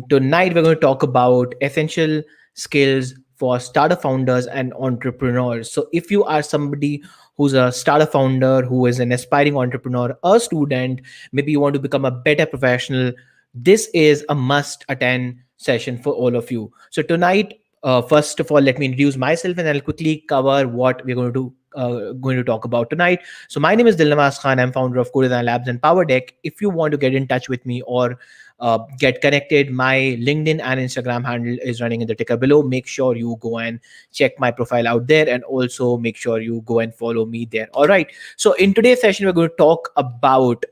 Tonight, we're going to talk about essential skills for startup founders and entrepreneurs. So, if you are somebody who's a startup founder, who is an aspiring entrepreneur, a student, maybe you want to become a better professional, this is a must attend session for all of you. So, tonight, first of all, let me introduce myself and I'll quickly cover what we're going to talk about tonight. So, my name is Dilnawaz Khan. I'm founder of Codesign Labs and PowerDeck. If you want to get in touch with me or get connected, my LinkedIn and Instagram handle is running in the ticker below. Make sure you go and check my profile out there, and also make sure you go and follow me there. All right, so in today's session we're going to talk about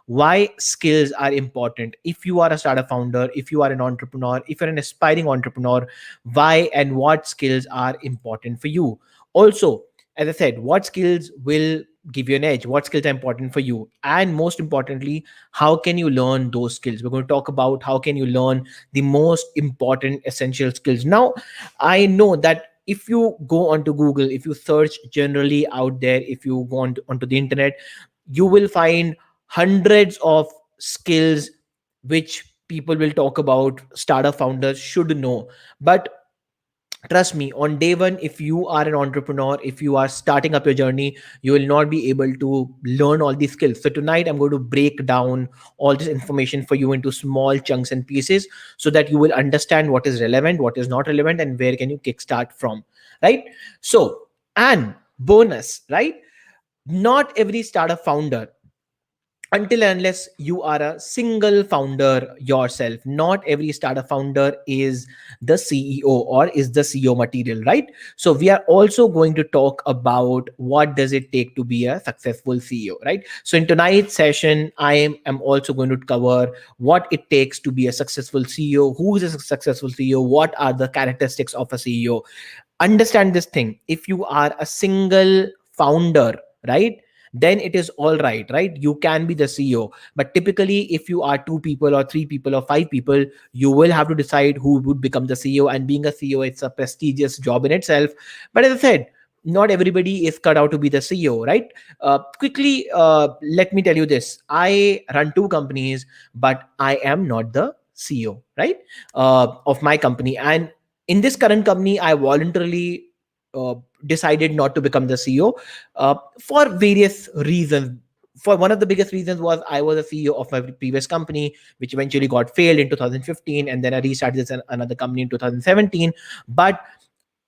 why skills are important. If you are a startup founder, if you are an entrepreneur, if you're an aspiring entrepreneur, why and what skills are important for you. Also, as I said, what skills will give you an edge, what skills are important for you, and most importantly, how can you learn those skills. We're going to talk about how can you learn the most important essential skills. Now, I know that if you go onto Google, if you search generally out there, if you go onto the internet, you will find hundreds of skills which people will talk about startup founders should know. But trust me, on day one, if you are an entrepreneur, if you are starting up your journey, you will not be able to learn all these skills. So tonight I'm going to break down all this information for you into small chunks and pieces so that you will understand what is relevant, what is not relevant, and where can you kickstart from, right? So, and bonus, right? Not every startup founder, until and unless you are a single founder yourself, not every startup founder is the CEO or is the CEO material, right? So we are also going to talk about what does it take to be a successful CEO, right? So in tonight's session, I am also going to cover what it takes to be a successful CEO, who is a successful CEO, what are the characteristics of a CEO. Understand this thing: if you are a single founder, right, then it is all right, you can be the CEO. But typically, if you are two people or three people or five people, you will have to decide who would become the CEO. And being a CEO, it's a prestigious job in itself. But as I said, not everybody is cut out to be the CEO, right? Quickly, let me tell you this: I run two companies, but I am not the CEO, right, of my company. And in this current company, I voluntarily uh, decided not to become the CEO for various reasons. For one of the biggest reasons was I was a CEO of my previous company, which eventually got failed in 2015, and then I restarted another company in 2017. But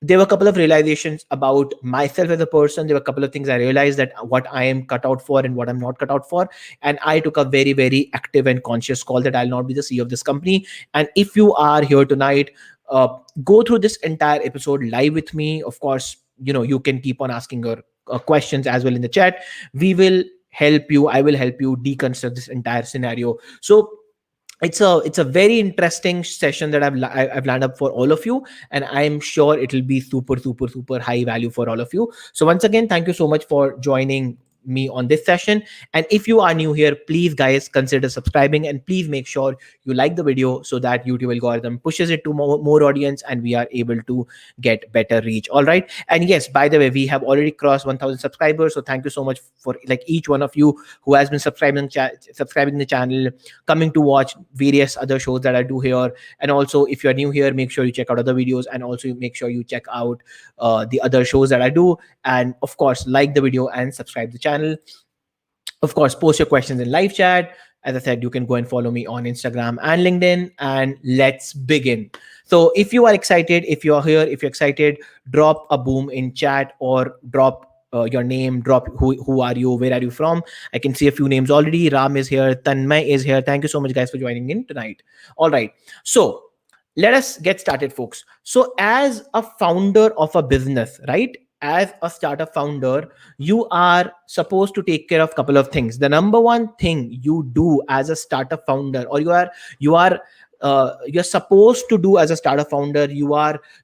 there were a couple of realizations about myself as a person. There were a couple of things I realized, that what I am cut out for and what I'm not cut out for. And I took a very, very active and conscious call that I'll not be the CEO of this company. And if you are here tonight, uh, go through this entire episode live with me. Of course, you can keep on asking your questions as well in the chat. We will help you. I will help you deconstruct this entire scenario. So it's a very interesting session that I've lined up for all of you, and I'm sure it will be super high value for all of you. So once again, thank you so much for joining me on this session. And if you are new here, please guys consider subscribing, and please make sure you like the video so that YouTube algorithm pushes it to more audience and we are able to get better reach. All right. And yes, by the way, we have already crossed 1,000 subscribers, so thank you so much for like each one of you who has been subscribing the channel, coming to watch various other shows that I do here. And also, if you're new here, make sure you check out other videos, and also make sure you check out the other shows that I do. And of course, like the video and subscribe the channel. Of course, post your questions in live chat. As I said, you can go and follow me on Instagram and LinkedIn, and let's begin. So if you are excited, if you're here, if you're excited, drop a boom in chat, or drop your name, drop who are you, where are you from. I can see a few names already. Ram is here, Tanmay is here. Thank you so much guys for joining in tonight. All right, so let us get started, folks. So as a founder of a business, right, as a startup founder, you are supposed to take care of a couple of things. The number one thing you do as a startup founder, or you're supposed to do as a startup founder,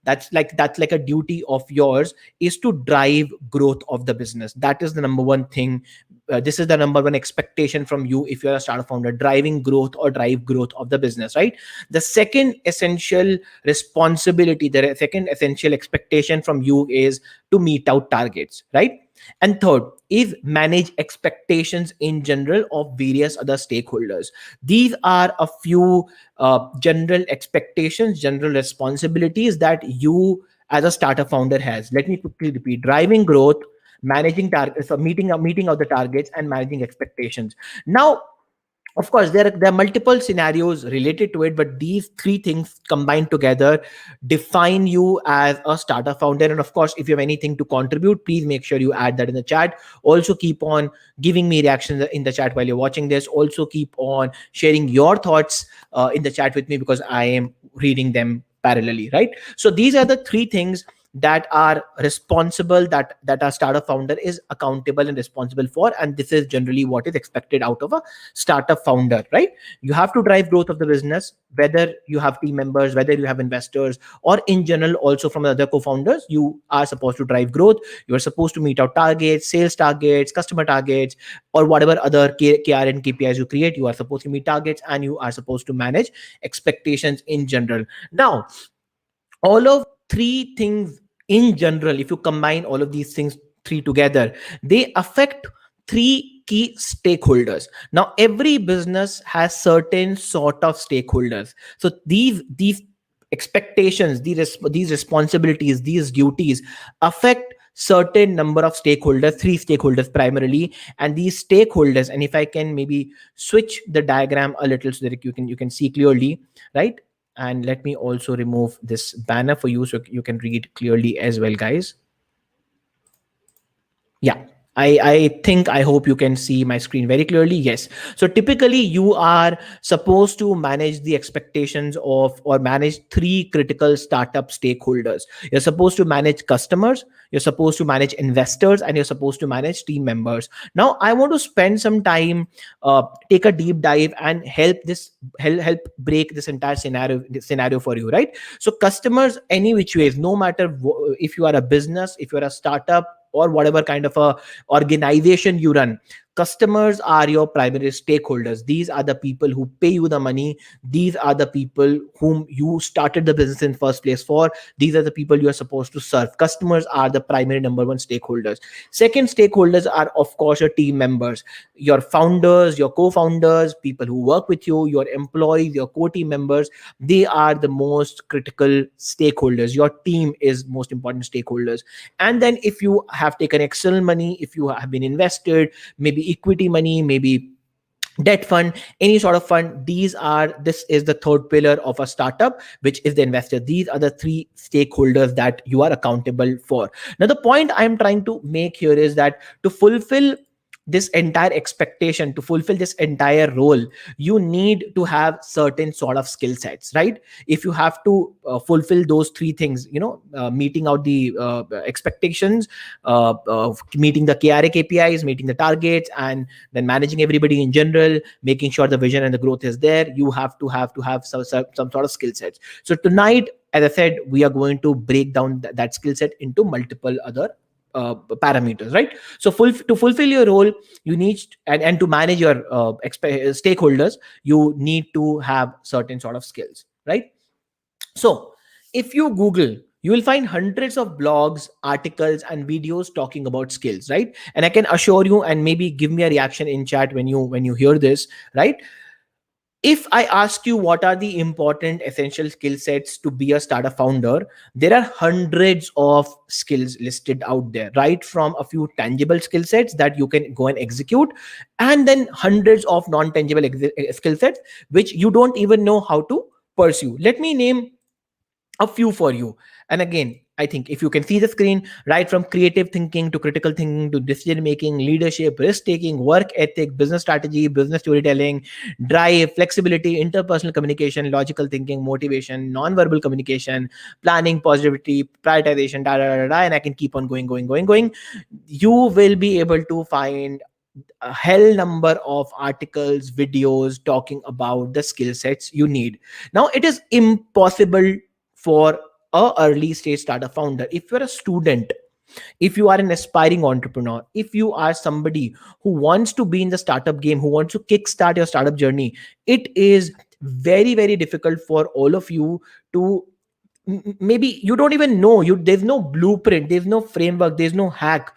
that's like a duty of yours, is to drive growth of the business. That is the number one thing. This is the number one expectation from you if you're a startup founder: driving growth or drive growth of the business, right? The second essential responsibility, the second essential expectation from you is to meet out targets, right? And third is manage expectations in general of various other stakeholders. These are a few general expectations, general responsibilities that you as a startup founder has. Let me quickly repeat: driving growth, managing targets, so meeting of the targets, and managing expectations. Now, of course, there are multiple scenarios related to it, but these three things combined together define you as a startup founder. And of course, if you have anything to contribute, please make sure you add that in the chat. Also, keep on giving me reactions in the chat while you're watching this. Also, keep on sharing your thoughts in the chat with me, because I am reading them parallelly, right? So these are the three things that are responsible, that our startup founder is accountable and responsible for, and this is generally what is expected out of a startup founder, right? You have to drive growth of the business, whether you have team members, whether you have investors, or in general also from other co-founders. You are supposed to drive growth. You are supposed to meet our targets, sales targets, customer targets, or whatever other KR and KPIs you create. You are supposed to meet targets, and you are supposed to manage expectations in general. Now, all of three things in general, if you combine all of these things three together, they affect three key stakeholders. Now, every business has certain sort of stakeholders. So these expectations, these responsibilities, these duties affect certain number of stakeholders, three stakeholders primarily. And these stakeholders, and if I can maybe switch the diagram a little so that you can see clearly, right? And let me also remove this banner for you so you can read clearly as well, guys. Yeah, I think, I hope you can see my screen very clearly. Yes. So typically you are supposed to manage the expectations of, or manage three critical startup stakeholders. You're supposed to manage customers, you're supposed to manage investors, and you're supposed to manage team members. Now, I want to spend some time, take a deep dive and help break this entire scenario for you, right? So customers, any which ways, no matter if you are a business, if you're a startup, or whatever kind of a organization you run, customers are your primary stakeholders. These are the people who pay you the money. These are the people whom you started the business in first place for. These are the people you are supposed to serve. Customers are the primary number one stakeholders. Second stakeholders are, of course, your team members, your founders, your co-founders, people who work with you, your employees, your co-team members. They are the most critical stakeholders. Your team is most important stakeholders. And then if you have taken external money, if you have been invested, maybe equity money, maybe debt fund, any sort of fund, this is the third pillar of a startup, which is the investor. These are the three stakeholders that you are accountable for. Now, the point I'm trying to make here is that to fulfill this entire expectation, to fulfill this entire role, you need to have certain sort of skill sets, right? If you have to fulfill those three things, meeting out the expectations, meeting the KRA KPIs, meeting the targets, and then managing everybody in general, making sure the vision and the growth is there, you have to have some sort of skill sets. So tonight, as I said, we are going to break down that skill set into multiple other parameters, right? So to fulfill your role, you need, and to manage your stakeholders, you need to have certain sort of skills, right? So if you Google, you will find hundreds of blogs, articles, and videos talking about skills, right? And I can assure you, and maybe give me a reaction in chat when you hear this, right? If I ask you what are the important essential skill sets to be a startup founder, there are hundreds of skills listed out there, right? From a few tangible skill sets that you can go and execute, and then hundreds of non-tangible skill sets which you don't even know how to pursue. Let me name a few for you. And again, I think if you can see the screen, right from creative thinking to critical thinking to decision making, leadership, risk taking, work ethic, business strategy, business storytelling, drive, flexibility, interpersonal communication, logical thinking, motivation, non-verbal communication, planning, positivity, prioritization, and I can keep on going. You will be able to find a hell number of articles, videos talking about the skill sets you need. Now, it is impossible for a early stage startup founder, if you're a student, if you are an aspiring entrepreneur, if you are somebody who wants to be in the startup game, who wants to kickstart your startup journey, it is very, very difficult for all of you to, maybe you don't even know, there's no blueprint, there's no framework, there's no hack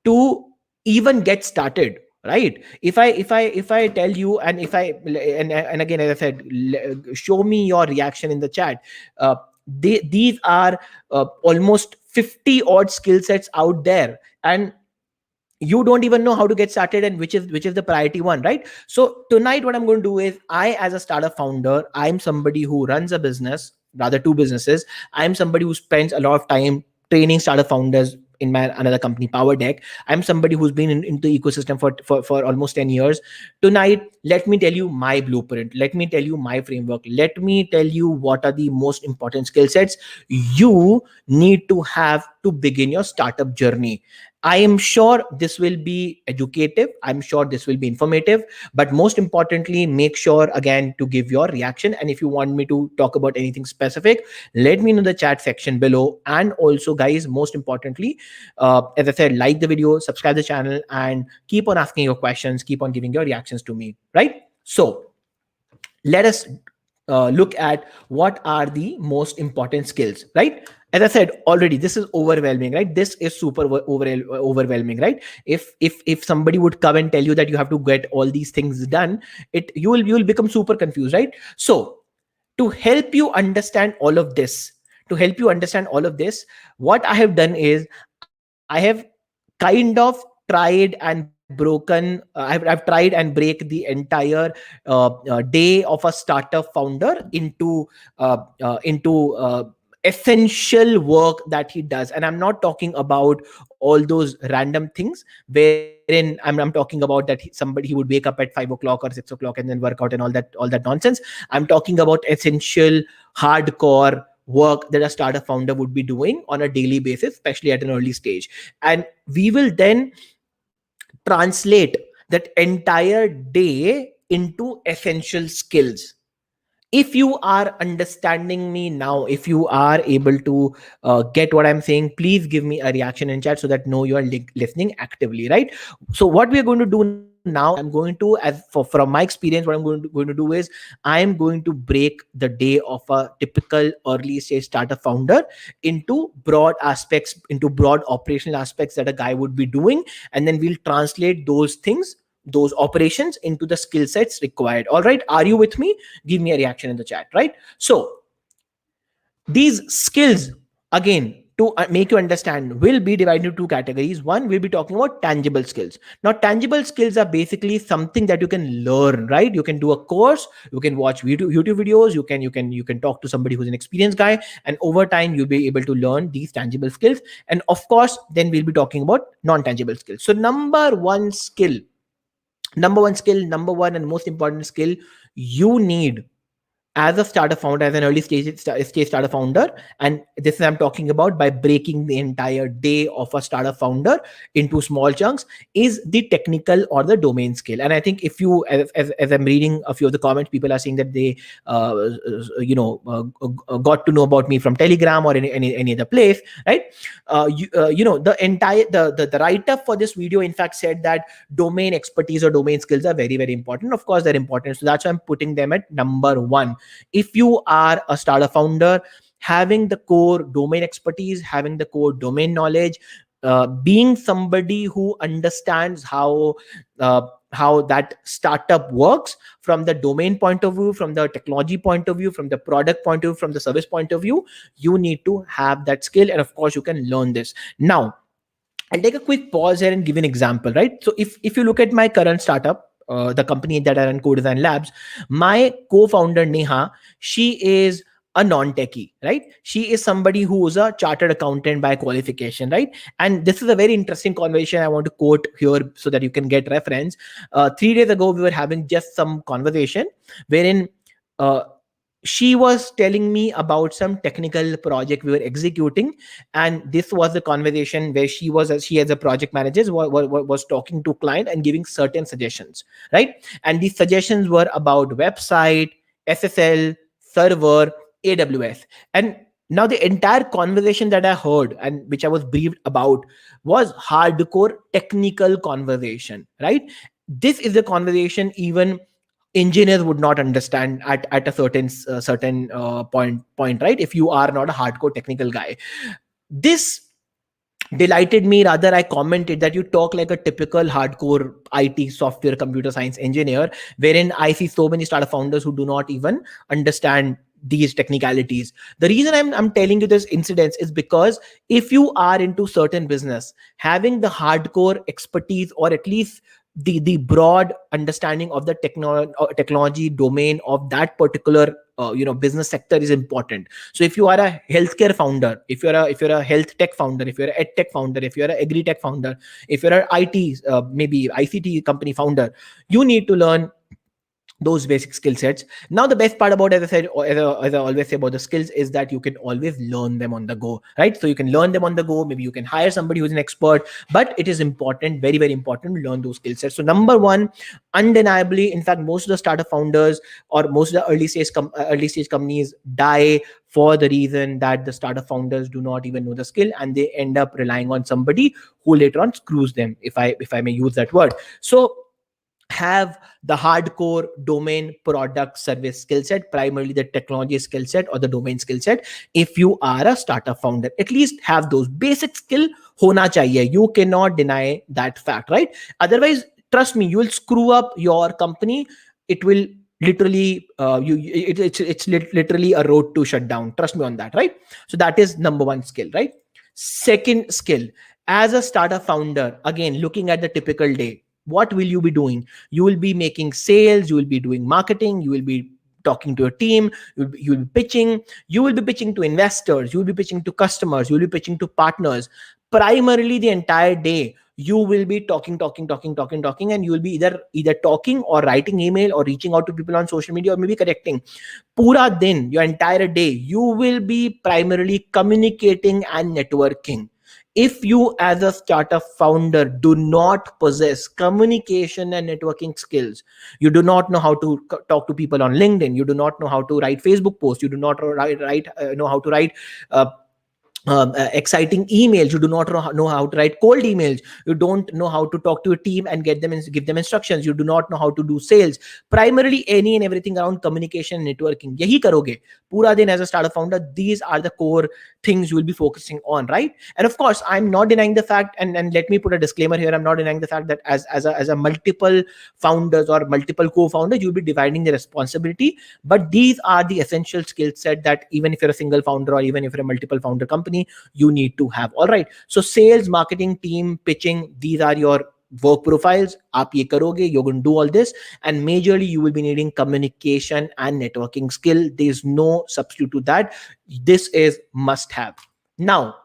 to even get started, right? If I tell you, and if I and again, as I said, show me your reaction in the chat. These are almost 50 odd skill sets out there, and you don't even know how to get started and which is the priority one, right? So tonight what I'm going to do is, I, as a startup founder, I'm somebody who runs a business, rather two businesses. I'm somebody who spends a lot of time training startup founders in my another company, Power Deck. I'm somebody who's been into the ecosystem for almost 10 years. Tonight, let me tell you my blueprint, let me tell you my framework, let me tell you what are the most important skill sets you need to have to begin your startup journey. I am sure this will be educative. I'm sure this will be informative. But most importantly, make sure again to give your reaction. And if you want me to talk about anything specific, let me know in the chat section below. And also, guys, most importantly, as I said, like the video, subscribe the channel, and keep on asking your questions, keep on giving your reactions to me, right? So let us look at what are the most important skills, right? As I said already, this is overwhelming, right? This is super overwhelming, right? If somebody would come and tell you that you have to get all these things done, it you will become super confused, right? So to help you understand all of this, what I have done is, I have kind of tried and broken I've tried and break the entire day of a startup founder into essential work that he does. And I'm not talking about all those random things wherein I'm talking about that somebody, he would wake up at 5 o'clock or 6 o'clock and then work out and all that nonsense. I'm talking about essential, hardcore work that a startup founder would be doing on a daily basis, especially at an early stage. And we will then translate that entire day into essential skills. If you are understanding me now, if you are able to get what I'm saying, please give me a reaction in chat so that know you are listening actively, right? So what we are going to do now, I'm going to, from my experience, what I'm going to do is, I'm going to break the day of a typical early stage startup founder into broad aspects, into broad operational aspects that a guy would be doing, and then we'll translate those things, those operations, into the skill sets required. All right, are you with me? Give me a reaction in the chat, right? So these skills, again, to make you understand, will be divided into two categories. One, we'll be talking about tangible skills. Now, tangible skills are basically something that you can learn, right? You can do a course, you can watch YouTube videos, you can talk to somebody who's an experienced guy, and over time you'll be able to learn these tangible skills. And of course, then we'll be talking about non-tangible skills. So number one and most important skill you need as a startup founder, as an early stage startup founder, and this is I'm talking about by breaking the entire day of a startup founder into small chunks, is the technical or the domain skill. And I think if you, as I'm reading a few of the comments, people are saying that they got to know about me from Telegram or any other place, right? The entire the write-up for this video in fact said that domain expertise or domain skills are very, very important. Of course they're important, so that's why I'm putting them at number one. If you are a startup founder, having the core domain expertise, having the core domain knowledge, being somebody who understands how that startup works from the domain point of view, from the technology point of view, from the product point of view, from the service point of view, you need to have that skill. And of course you can learn this. Now I'll take a quick pause here and give an example, right? So if you look at my current startup, the company that I run, Codesign Labs, my co-founder Neha, she is a non-techie, right? She is somebody who is a chartered accountant by qualification, right? And this is a very interesting conversation I want to quote here so that you can get reference. 3 days ago, we were having just some conversation wherein uh, she was telling me about some technical project we were executing, and this was the conversation where she as a project manager was talking to client and giving certain suggestions, right? And these suggestions were about website, SSL, server, AWS. And now the entire conversation that I heard and which I was briefed about was hardcore technical conversation, right? This is the conversation even engineers would not understand at a certain point, right? If you are not a hardcore technical guy, this delighted me, rather I commented that you talk like a typical hardcore IT software computer science engineer, wherein I see so many startup founders who do not even understand these technicalities. The reason I'm telling you this incidents is because if you are into certain business, having the hardcore expertise, or at least the broad understanding of the technology domain of that particular business sector is important. So if you are a healthcare founder, if you're a health tech founder, if you're a ed tech founder, if you're a agri tech founder, if you're an IT maybe ICT company founder, you need to learn those basic skill sets. Now the best part about, as I said, or as I always say about the skills, is that you can always learn them on the go, right? So you can learn them on the go. Maybe you can hire somebody who's an expert, but it is important, very very important, to learn those skill sets. So number one, undeniably, in fact, most of the startup founders or most of the early stage companies die for the reason that the startup founders do not even know the skill, and they end up relying on somebody who later on screws them, if I may use that word. So have the hardcore domain product service skill set, primarily the technology skill set or the domain skill set. If you are a startup founder, at least have those basic skill hona chahiye. You cannot deny that fact, right? Otherwise, trust me, you will screw up your company. It will literally literally a road to shut down. Trust me on that, right? So that is number one skill, right? Second skill, as a startup founder, again, looking at the typical day, what will you be doing? You will be making sales, you will be doing marketing, you will be talking to a team, you will be pitching, you will be pitching to investors, you will be pitching to customers, you will be pitching to partners. Primarily the entire day you will be talking, and you will be either talking or writing email or reaching out to people on social media or maybe correcting. Pura din, your entire day, you will be primarily communicating and networking. If you as a startup founder do not possess communication and networking skills, you do not know how to talk to people on LinkedIn, you do not know how to write Facebook posts, you do not know how to write uh, exciting emails, you do not know how to write cold emails, you don't know how to talk to a team and give them instructions, you do not know how to do sales. Primarily any and everything around communication and networking, yahi karoge pura din as a startup founder. These are the core things you will be focusing on, right? And of course, I'm not denying the fact, and let me put a disclaimer here, I'm not denying the fact that as a multiple founders or multiple co-founders, you'll be dividing the responsibility. But these are the essential skill set that even if you're a single founder or even if you're a multiple founder company, you need to have. All right, so sales, marketing, team, pitching, these are your work profiles. Aap ye karoge, you're going to do all this, and majorly you will be needing communication and networking skill. There's no substitute to that. This is must have. Now,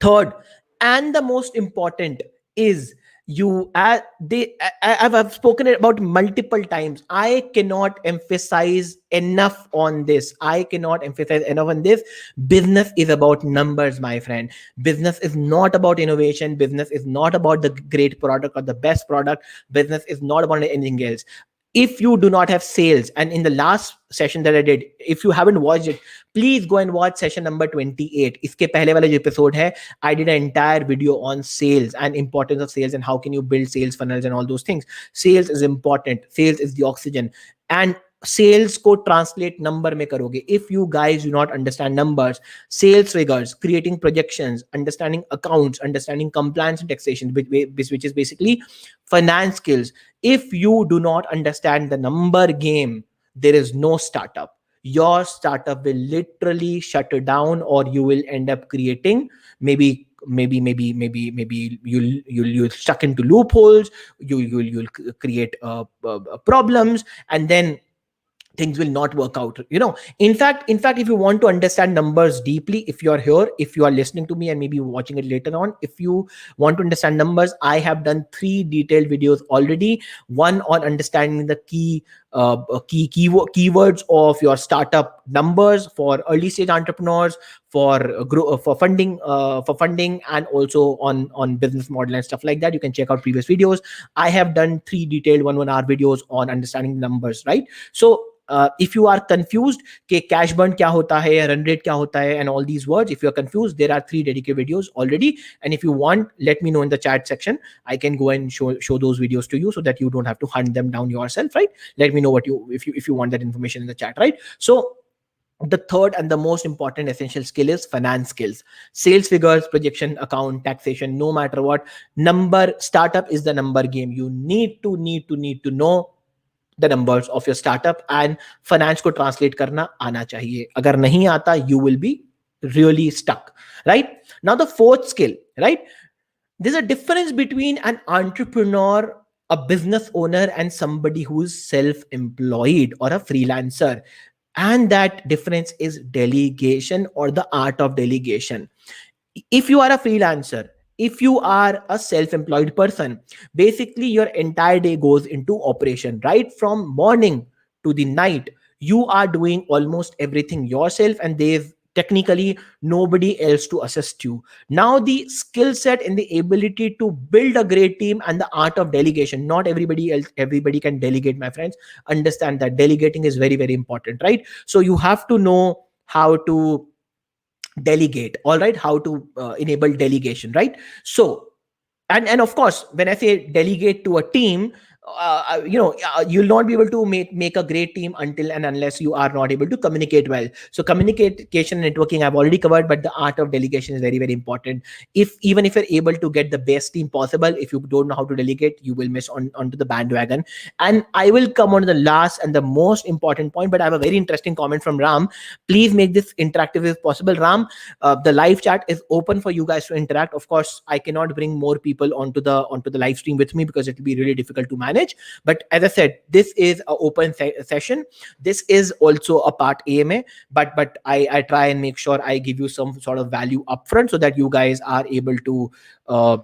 third, and the most important, is you I've spoken about multiple times. I cannot emphasize enough on this. I cannot emphasize enough on this. Business is about numbers, my friend. Business is not about innovation. Business is not about the great product or the best product. Business is not about anything else. If you do not have sales, and in the last session that I did, if you haven't watched it, please go and watch session number 28. Iske pehle wala jo episode hai, I did an entire video on sales and importance of sales and how can you build sales funnels and all those things. Sales is important. Sales is the oxygen. And sales को translate number में करोगे. If you guys do not understand numbers, sales figures, creating projections, understanding accounts, understanding compliance and taxation, which is basically finance skills. If you do not understand the number game, there is no startup. Your startup will literally shut it down, or you will end up creating maybe you'll stuck into loopholes. You'll create problems, and then things will not work out. In fact, if you want to understand numbers deeply, if you are here, if you are listening to me and maybe watching it later on, if you want to understand numbers, I have done 3 detailed videos already. One on understanding the keywords of your startup numbers for early stage entrepreneurs, for funding, and also on business model and stuff like that. You can check out previous videos. I have done 3 detailed 1 hour videos on understanding numbers, right? So if you are confused कि cash burn क्या होता है, run rate क्या होता है, and all these words, if you are confused, there are 3 dedicated videos already. And if you want, let me know in the chat section. I can go and show those videos to you so that you don't have to hunt them down yourself, right? Let me know if you want that information in the chat, right? So The third and the most important essential skill is finance skills. Sales figures, projection, account, taxation, no matter what. Number startup is the number game. You need to know the numbers of your startup, and finance को translate करना आना चाहिए. अगर नहीं आता, you will be really stuck, right? Now the fourth skill, right? There's a difference between an entrepreneur, a business owner, and somebody who's self-employed or a freelancer. And that difference is delegation, or the art of delegation. If you are a freelancer, if you are a self-employed person, basically your entire day goes into operation. Right from morning to the night, you are doing almost everything yourself, and there's technically nobody else to assist you. Now the skill set and the ability to build a great team and the art of delegation. Not everybody can delegate, my friends. Understand that delegating is very, very important, right? So you have to know how to delegate, all right, how to enable delegation, right? So, and of course, when I say delegate to a team, you'll not be able to make a great team until and unless you are not able to communicate well. So communication and networking I've already covered, but the art of delegation is very, very important. If even if you're able to get the best team possible, if you don't know how to delegate, you will miss onto the bandwagon. And I will come on to the last and the most important point, but I have a very interesting comment from Ram. Please make this interactive if possible. Ram, the live chat is open for you guys to interact. Of course, I cannot bring more people onto the live stream with me because it will be really difficult to manage. But as I said, this is an open session. This is also a part AMA, but I try and make sure I give you some sort of value upfront so that you guys are able to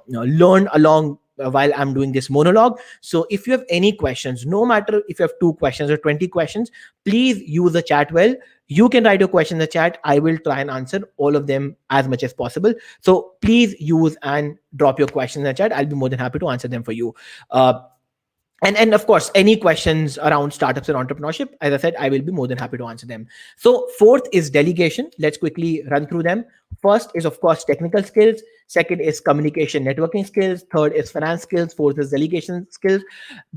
learn along while I'm doing this monologue. So if you have any questions, no matter if you have 2 questions or 20 questions, please use the chat well. You can write your question in the chat. I will try and answer all of them as much as possible. So please use and drop your questions in the chat. I'll be more than happy to answer them for you. And of course, any questions around startups and entrepreneurship, as I said, I will be more than happy to answer them. So fourth is delegation. Let's quickly run through them. First is, of course, technical skills. Second is communication, networking skills. Third is finance skills. Fourth is delegation skills.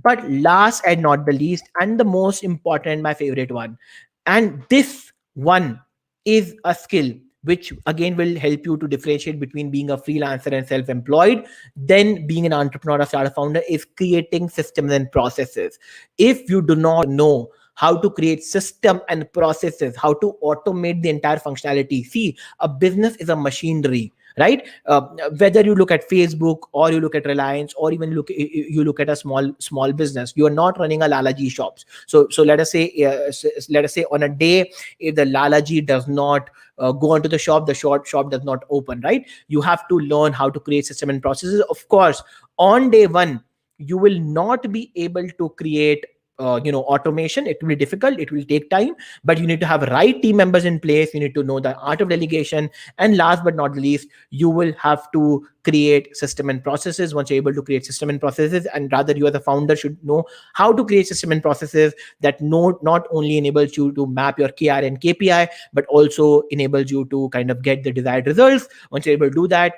But last and not the least, and the most important, my favorite one, and this one is a skill which again will help you to differentiate between being a freelancer and self-employed, then being an entrepreneur or startup founder, is creating systems and processes. If you do not know how to create system and processes, how to automate the entire functionality, see, a business is a machinery, right? Whether you look at Facebook or you look at Reliance or even you look at a small business, you are not running a Lalaji shops. So let us say on a day, if the Lalaji does not go onto the shop does not open, right? You have to learn how to create system and processes. Of course, on day one, you will not be able to create automation. It will be difficult, it will take time, but you need to have right team members in place. You need to know the art of delegation, and last but not the least, you will have to create system and processes. Once you're able to create system and processes, and rather you as a founder should know how to create system and processes that not only enables you to map your KR and KPI, but also enables you to kind of get the desired results. Once you're able to do that,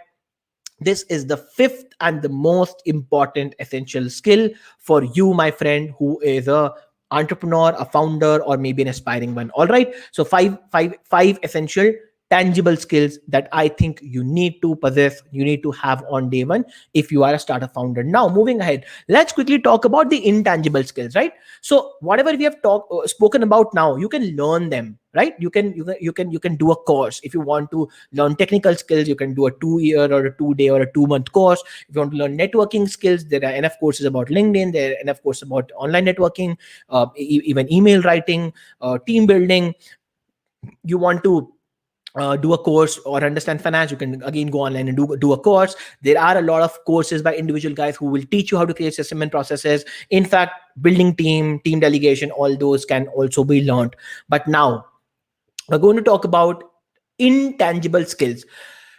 this is the fifth and the most important essential skill for you, my friend, who is a entrepreneur, a founder, or maybe an aspiring one. All right. So five essential tangible skills that I think you need to possess, you need to have on day one if you are a startup founder. Now, moving ahead, let's quickly talk about the intangible skills, right? So whatever we have spoken about now, you can learn them, right? You can do a course. If you want to learn technical skills, you can do a 2-year or a 2-day or a 2-month course. If you want to learn networking skills, there are enough courses about LinkedIn, there are enough courses about online networking, even email writing, team building. You want to do a course or understand finance, you can again go online and do a course. There are a lot of courses by individual guys who will teach you how to create system and processes. In fact, building team delegation, all those can also be learned. But now we're going to talk about intangible skills.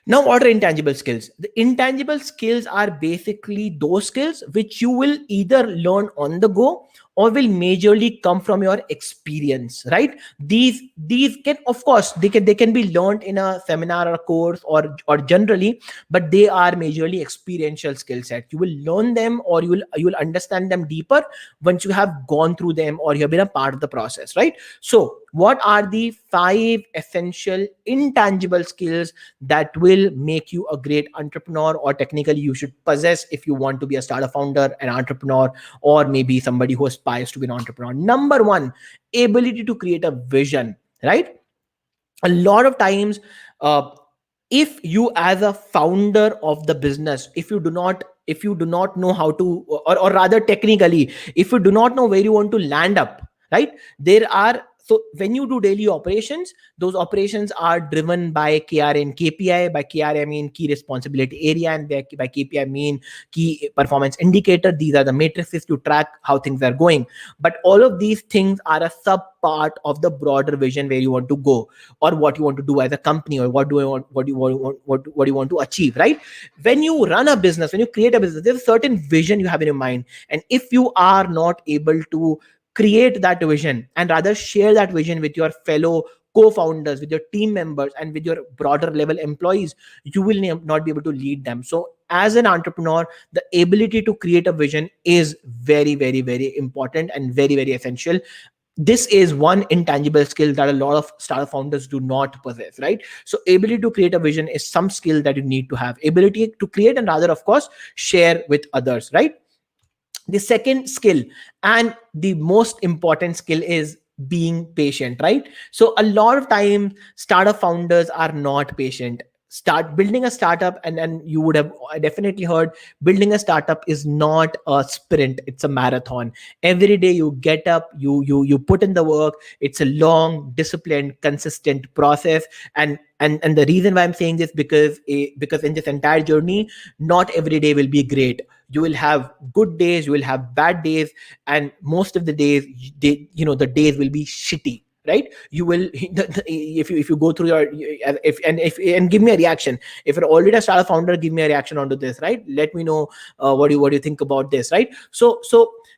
Now, what are intangible skills? The intangible skills are basically those skills which you will either learn on the go, or will majorly come from your experience, right? These can, of course, they can be learned in a seminar or a course, or generally, but they are majorly experiential skill set. You will learn them, or you will understand them deeper once you have gone through them, or you have been a part of the process, right? So what are the 5 essential intangible skills that will make you a great entrepreneur, or technically you should possess if you want to be a startup founder, an entrepreneur, or maybe somebody who aspires to be an entrepreneur? Number one, ability to create a vision, right? A lot of times, uh, if you as a founder of the business, if you do not know how to, or rather technically, if you do not know where you want to land up, right? There are, so when you do daily operations, those operations are driven by KRA and KPI. By KRA I mean key responsibility area, and by KPI I mean key performance indicator. These are the matrices to track how things are going. But all of these things are a sub part of the broader vision where you want to go, or what you want to do as a company, or what do you want, what do you want to achieve, right? When you run a business, when you create a business, there's a certain vision you have in your mind. And if you are not able to create that vision, and rather share that vision with your fellow co-founders, with your team members, and with your broader level employees, you will not be able to lead them. So as an entrepreneur, the ability to create a vision is very, very, very important and very, very essential. This is one intangible skill that a lot of startup founders do not possess, right? So ability to create a vision is some skill that you need to have. Ability to create, and rather, of course, share with others, right? The second skill, and the most important skill, is being patient, right? So a lot of time startup founders are not patient. Start building a startup, and you would have definitely heard, building a startup is not a sprint, it's a marathon. Every day you get up, you put in the work. It's a long, disciplined, consistent process. And the reason why I'm saying this, because in this entire journey, not every day will be great. You will have good days, you will have bad days, and most of the days, the days will be shitty, right? You will if you go through your, and give me a reaction. If you're already a startup founder, give me a reaction onto this, right? Let me know, what do you think about this, right? So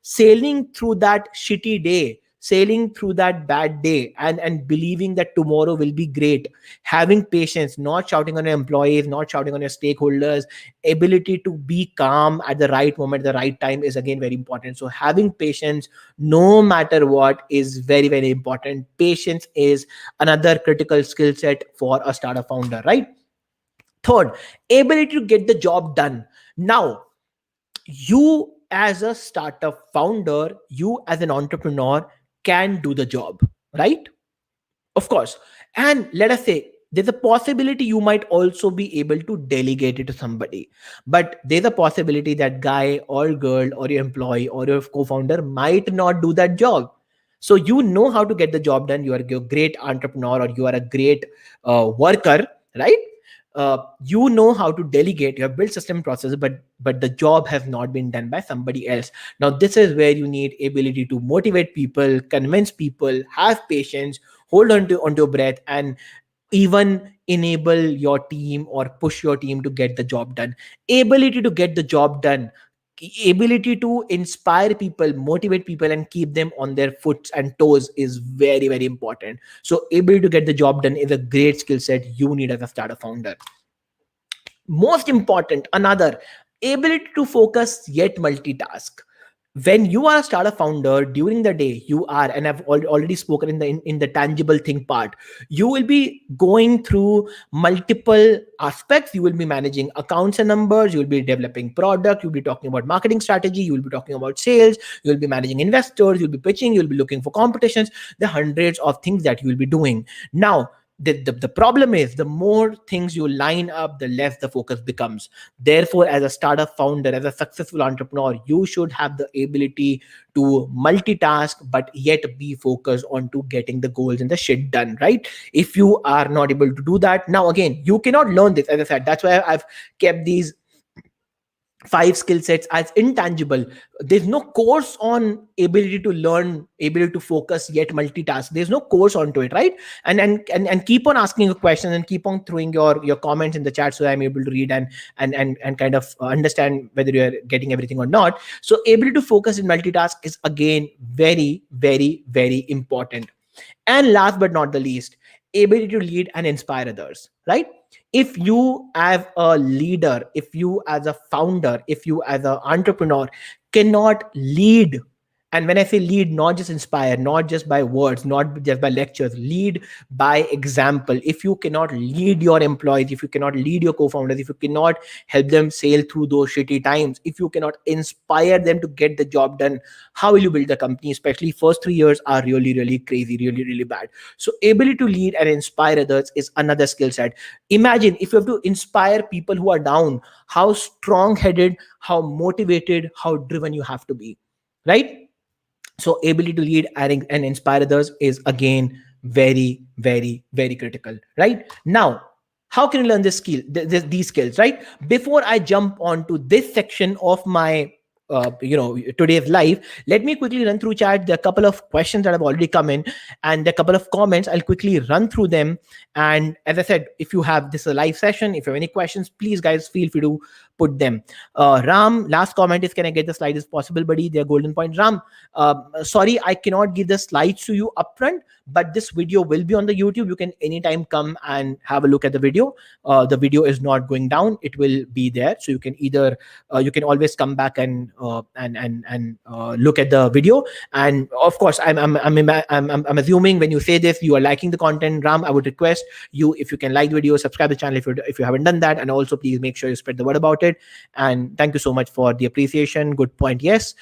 sailing through that shitty day, sailing through that bad day, and believing that tomorrow will be great, having patience, not shouting on your employees, not shouting on your stakeholders, ability to be calm at the right moment, the right time, is again very important. So having patience, no matter what, is very, very important. Patience is another critical skill set for a startup founder, right? Third, ability to get the job done. Now, you as a startup founder, you as an entrepreneur, can do the job, right? Of course. And let us say there's a possibility you might also be able to delegate it to somebody. But there's a possibility that guy or girl, or your employee, or your co-founder might not do that job. So you know how to get the job done. You are a great entrepreneur, or you are a great worker, right? You know how to delegate. You have built system processes, but the job has not been done by somebody else. Now this is where you need ability to motivate people, convince people, have patience, hold on to your breath, and even enable your team or push your team to get the job done. Ability to get the job done, ability to inspire people, motivate people, and keep them on their foot and toes is very, very important. So ability to get the job done is a great skill set you need as a startup founder. Most important, another, ability to focus yet multitask. When you are a startup founder, during the day you are, and I've already spoken in the tangible thing part, you will be going through multiple aspects. You will be managing accounts and numbers, you will be developing product, you'll be talking about marketing strategy, you will be talking about sales, you'll be managing investors, you'll be pitching, you'll be looking for competitions. The hundreds of things that you will be doing. Now the problem is, the more things you line up, the less the focus becomes. Therefore, as a startup founder, as a successful entrepreneur, you should have the ability to multitask, but yet be focused on to getting the goals and the shit done, right? If you are not able to do that, now again, you cannot learn this. As I said, that's why I've kept these five skill sets as intangible. There's no course on ability to learn, ability to focus yet multitask. There's no course onto it, right? And keep on asking a question and keep on throwing your comments in the chat so I'm able to read and kind of understand whether you're getting everything or not. So ability to focus and multitask is again very, very, very important. And last but not the least, ability to lead and inspire others, right? If you as a leader, if you as a founder, if you as an entrepreneur cannot lead, and when I say lead, not just inspire, not just by words, not just by lectures, lead by example. If you cannot lead your employees, if you cannot lead your co-founders, if you cannot help them sail through those shitty times, if you cannot inspire them to get the job done, how will you build the company? Especially first 3 years are really, really crazy, really, really bad. So ability to lead and inspire others is another skill set. Imagine if you have to inspire people who are down, how strong headed, how motivated, how driven you have to be, right? So ability to lead and inspire others is again very, very, very critical. Right now, how can you learn this skill, these skills? Right, before I jump on to this section of my today's live, let me quickly run through chat. There are a couple of questions that have already come in, and there are a couple of comments. I'll quickly run through them. And as I said, if you have this a live session, if you have any questions, please guys feel free to put them. Ram, last comment is, can I get the slides? Is possible, buddy? They're golden point. Ram, sorry, I cannot give the slides to you upfront, but this video will be on the YouTube. You can anytime come and have a look at the video. The video is not going down; it will be there. So you can either you can always come back and look at the video. And of course, I'm assuming when you say this, you are liking the content. Ram, I would request you, if you can like the video, subscribe to the channel if you haven't done that, and also please make sure you spread the word about it. And thank you so much for the appreciation. Good point. Yes.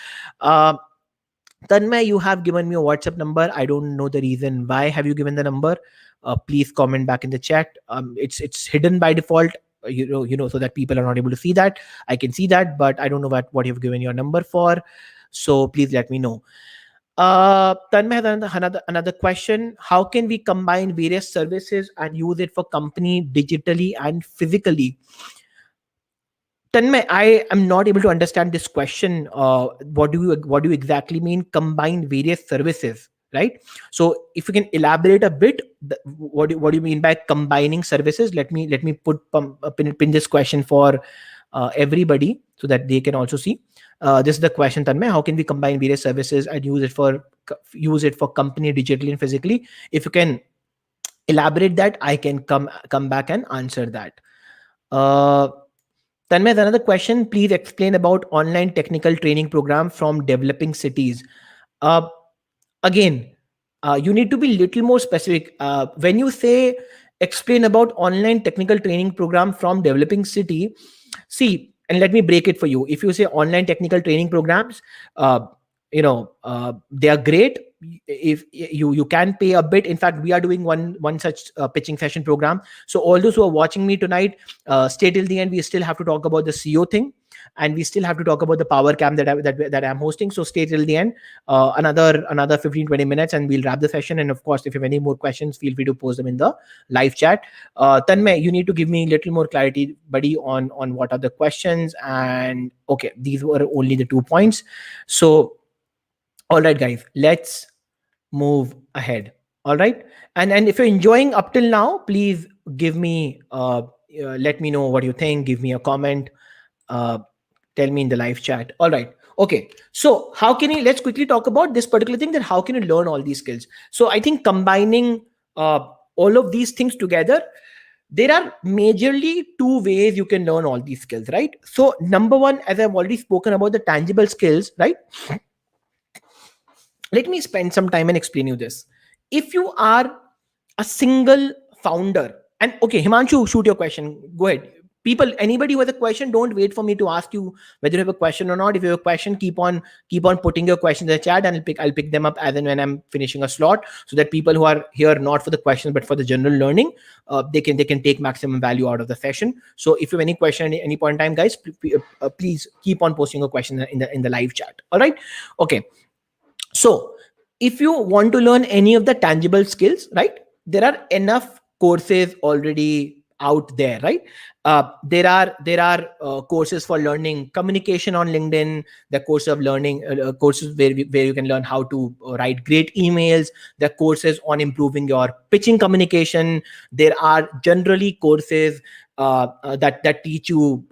Tanmay, you have given me a WhatsApp number. I don't know the reason why have you given the number. Please comment back in the chat. It's hidden by default. So that people are not able to see that. I can see that, but I don't know what you've given your number for. So please let me know. Tanmay has another question. How can we combine various services and use it for company digitally and physically? Tanmay, I am not able to understand this question. What do you exactly mean? Combine various services, right? So if you can elaborate a bit, what do you mean by combining services? Let me pin this question for everybody so that they can also see. This is the question, Tanmay. How can we combine various services and use it for company digitally and physically? If you can elaborate that, I can come back and answer that. Tanmay, another question. Please explain about online technical training program from developing cities. Uh, Again, you need to be little more specific. When you say explain about online technical training program from developing city, see, and let me break it for you. If you say online technical training programs, they are great. If you can pay a bit. In fact, we are doing one such pitching session program. So all those who are watching me tonight, stay till the end. We still have to talk about the CEO thing, and we still have to talk about the PowerCamp that I'm hosting. So stay till the end. Another 15-20 minutes, and we'll wrap the session. And of course, if you have any more questions, feel free to post them in the live chat. Tanmay, you need to give me a little more clarity, buddy, on what are the questions. And okay, these were only the 2 points. So all right, guys, let's move ahead. All right. And if you're enjoying up till now, please give me let me know what you think. Give me a comment. Tell me in the live chat. All right. Okay. So how can you, let's quickly talk about this particular thing, that how can you learn all these skills? So I think combining all of these things together, there are majorly 2 ways you can learn all these skills, right? So number one, as I've already spoken about the tangible skills, right? Let me spend some time and explain you this. If you are a single founder, and okay, Himanshu, shoot your question. Go ahead. People, anybody who has a question, don't wait for me to ask you whether you have a question or not. If you have a question, keep on putting your question in the chat, and I'll pick them up as and when I'm finishing a slot, so that people who are here not for the questions but for the general learning, they can take maximum value out of the session. So if you have any question at any point in time, guys, please keep on posting a question in the live chat. All right. Okay. So if you want to learn any of the tangible skills, right, there are enough courses already out there, right? There are courses for learning communication on LinkedIn. The course of learning courses where you can learn how to write great emails. The courses on improving your pitching communication. There are generally courses that teach you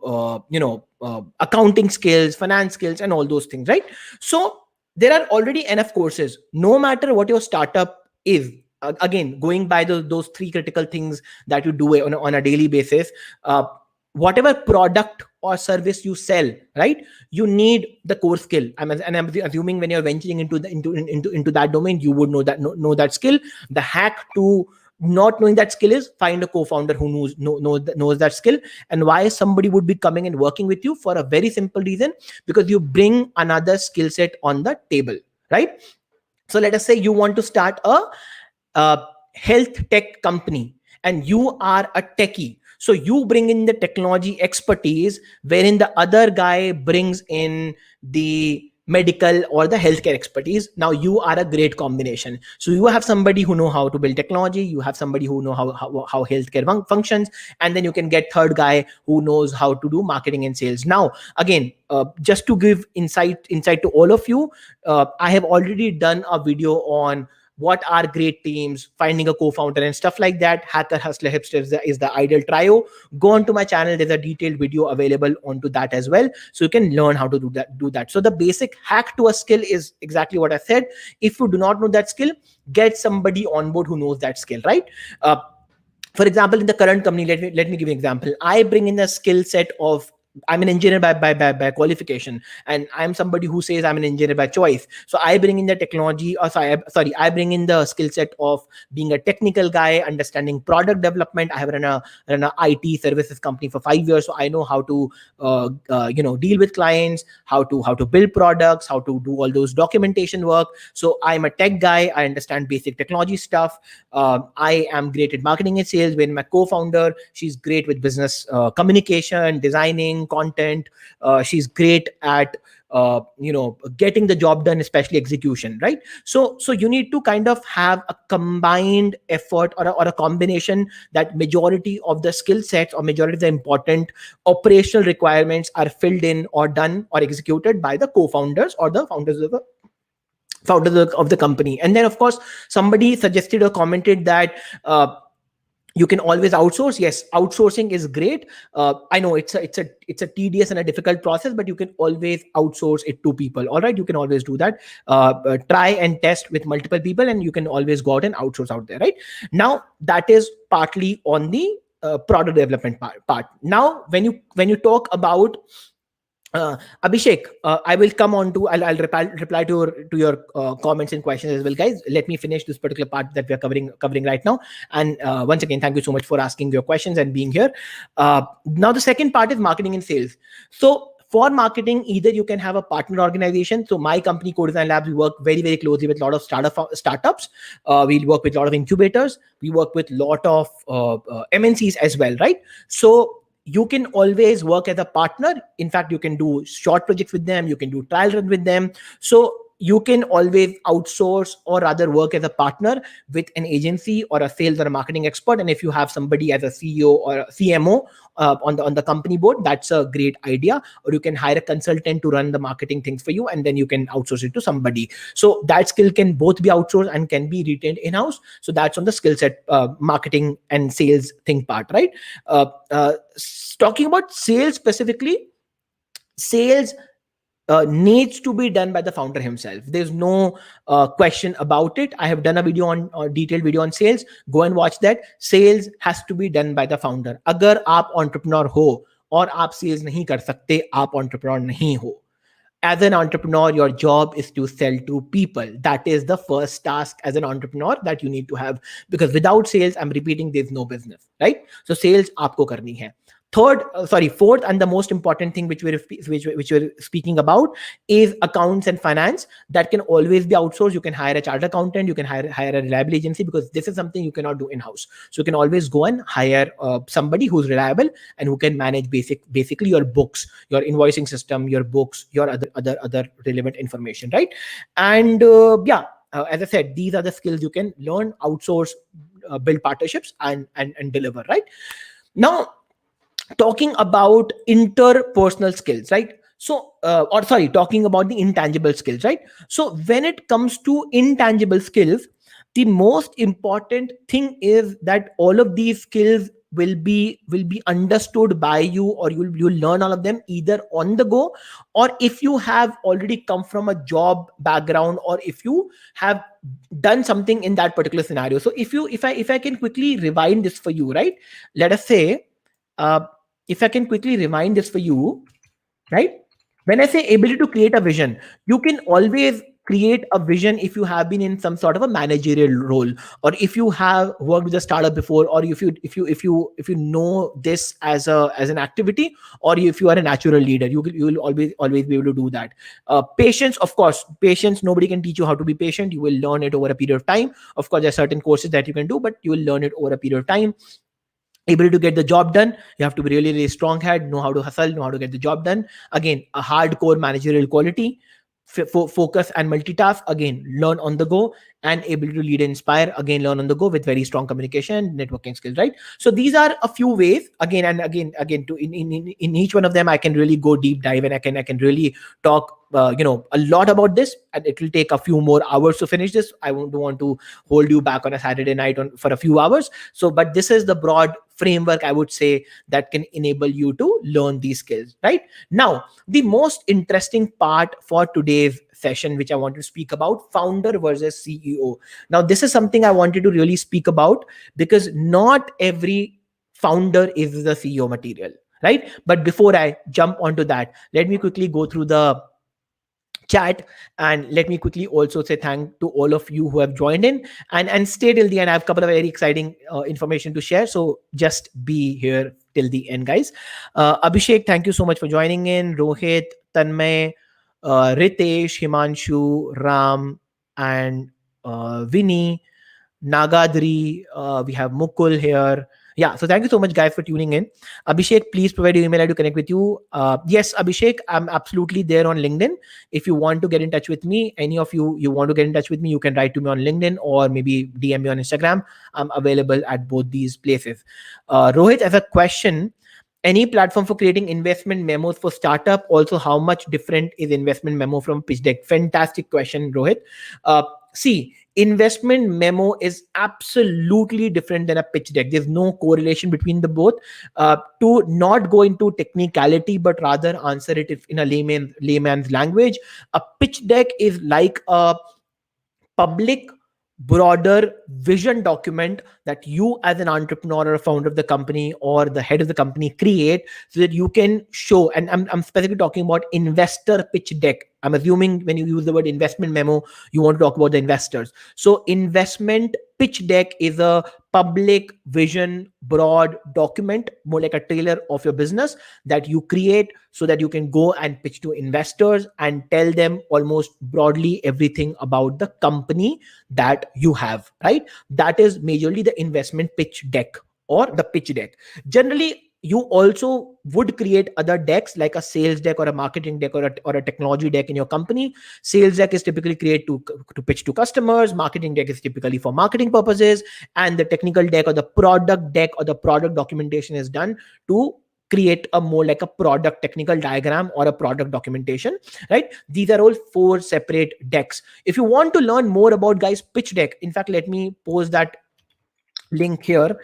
accounting skills, finance skills, and all those things, right? So there are already enough courses, no matter what your startup is. Again, going by those three critical things that you do on a daily basis. Whatever product or service you sell, right, you need the core skill. I'm assuming when you're venturing into that domain, you would know that skill. The hack to not knowing that skill is find a co-founder who knows that skill. And why somebody would be coming and working with you? For a very simple reason, because you bring another skill set on the table, right? So let us say you want to start a health tech company, and you are a techie. So you bring in the technology expertise, wherein the other guy brings in the medical or the healthcare expertise. Now you are a great combination. So you have somebody who know how to build technology, you have somebody who know how healthcare functions, and then you can get third guy who knows how to do marketing and sales. Now again, just to give insight to all of you, I have already done a video on what are great teams, finding a co-founder and stuff like that. Hacker, hustler, hipster is the ideal trio. Go onto my channel, there's a detailed video available onto that as well, so you can learn how to do that. So the basic hack to a skill is exactly what I said. If you do not know that skill, get somebody on board who knows that skill, right? For example, in the current company, let me give you an example. I bring in the skill set of, I'm an engineer by qualification, and I'm somebody who says I'm an engineer by choice. So I bring in the technology, or I bring in the skill set of being a technical guy, understanding product development. I have run a IT services company for 5 years, so I know how to deal with clients, how to build products, how to do all those documentation work. So I'm a tech guy. I understand basic technology stuff. I am great at marketing and sales. When my co-founder, she's great with business communication, designing content. She's great at getting the job done, especially execution, right? So you need to kind of have a combined effort, or a combination, that majority of the skill sets or majority of the important operational requirements are filled in or done or executed by the co-founders or the founders of the company. And then of course somebody suggested or commented that you can always outsource. Yes, outsourcing is great. I know it's a tedious and a difficult process, but you can always outsource it to people. All right, you can always do that. Try and test with multiple people, and you can always go out and outsource out there, right? Now that is partly on the product development part. Now when you talk about Abhishek, I will come on to. I'll reply to your comments and questions as well, guys. Let me finish this particular part that we are covering right now. And once again, thank you so much for asking your questions and being here. Now the second part is marketing and sales. So for marketing, either you can have a partner organization. So my company, Codesign Labs, we work very, very closely with a lot of startups. We work with a lot of incubators. We work with a lot of MNCs as well, right? So you can always work as a partner. In fact, you can do short projects with them. You can do trial run with them. So you can always outsource, or rather work as a partner with an agency or a sales or a marketing expert. And if you have somebody as a CEO or a CMO on the company board, that's a great idea. Or you can hire a consultant to run the marketing things for you, and then you can outsource it to somebody. So that skill can both be outsourced and can be retained in-house. So that's on the skill set, marketing and sales thing part, right? Talking about sales specifically, sales needs to be done by the founder himself. There's no question about it. I have done a video on detailed video on sales. Go and watch that. Sales has to be done by the founder. अगर आप entrepreneur हो और आप sales नहीं कर सकते, आप entrepreneur नहीं हो. As an entrepreneur, your job is to sell to people. That is the first task as an entrepreneur that you need to have, because without sales, I'm repeating, there's no business, right? So sales आपको करनी है. Fourth, and the most important thing which we're speaking about is accounts and finance. That can always be outsourced. You can hire a chartered accountant, you can hire a reliable agency, because this is something you cannot do in-house. So you can always go and hire somebody who's reliable and who can manage basically your books, your invoicing system, your books, your other relevant information, right? And as I said, these are the skills you can learn, outsource, build partnerships, and deliver, right? Now, talking about interpersonal skills, right? So or sorry, talking about the intangible skills, right? So when it comes to intangible skills, the most important thing is that all of these skills will be understood by you, or you'll learn all of them either on the go, or if you have already come from a job background, or if you have done something in that particular scenario. So if I can quickly rewind this for you, right? Let us say, uh, if I can quickly remind this for you, right? When I say ability to create a vision, you can always create a vision if you have been in some sort of a managerial role, or if you have worked with a startup before, or if you know this as an activity, or if you are a natural leader, you will always be able to do that. Patience, of course, patience. Nobody can teach you how to be patient. You will learn it over a period of time. Of course, there are certain courses that you can do, but you will learn it over a period of time. Able to get the job done, you have to be really, really strong head, know how to hustle, know how to get the job done. Again, a hardcore managerial quality. Focus and multitask, again learn on the go. And able to lead and inspire, again learn on the go with very strong communication, networking skills, right? So these are a few ways, again and again, to in each one of them I can really go deep dive, and I can really talk a lot about this, and it will take a few more hours to finish this. I don't want to hold you back on a Saturday night for a few hours. So but this is the broad framework, I would say, that can enable you to learn these skills, right? Now, the most interesting part for today's session, which I want to speak about, founder versus CEO. Now, this is something I wanted to really speak about, because not every founder is the CEO material, right? But before I jump onto that, let me quickly go through the chat, and let me quickly also say thank to all of you who have joined in and stay till the end. I have a couple of very exciting information to share, so just be here till the end, guys. Abhishek, thank you so much for joining in. Rohit, Tanmay, Ritesh, Himanshu, Ram, and Vinny, Nagadri, we have Mukul here. Yeah, so thank you so much, guys, for tuning in. Abhishek, please provide your email ID to connect with you. Yes, Abhishek, I'm absolutely there on LinkedIn. If you want to get in touch with me, any of you want to get in touch with me, you can write to me on LinkedIn, or maybe DM me on Instagram. I'm available at both these places. Rohit, as a question, any platform for creating investment memos for startup? Also, how much different is investment memo from pitch deck? Fantastic question, Rohit. See, investment memo is absolutely different than a pitch deck. There's no correlation between the both. To not go into technicality, but rather answer it in a layman's language, a pitch deck is like a public, broader vision document that you as an entrepreneur or a founder of the company or the head of the company create, so that you can show. And I'm specifically talking about investor pitch deck. I'm assuming when you use the word investment memo, you want to talk about the investors. So investment pitch deck is a public vision, broad document, more like a trailer of your business, that you create so that you can go and pitch to investors and tell them almost broadly everything about the company that you have, right? That is majorly the investment pitch deck or the pitch deck. Generally, you also would create other decks like a sales deck or a marketing deck or a technology deck in your company. Sales deck is typically created to pitch to customers. Marketing deck is typically for marketing purposes. And the technical deck or the product deck or the product documentation is done to create a more like a product technical diagram or a product documentation, right? These are all four separate decks. If you want to learn more about, guys, pitch deck, in fact, let me post that link here.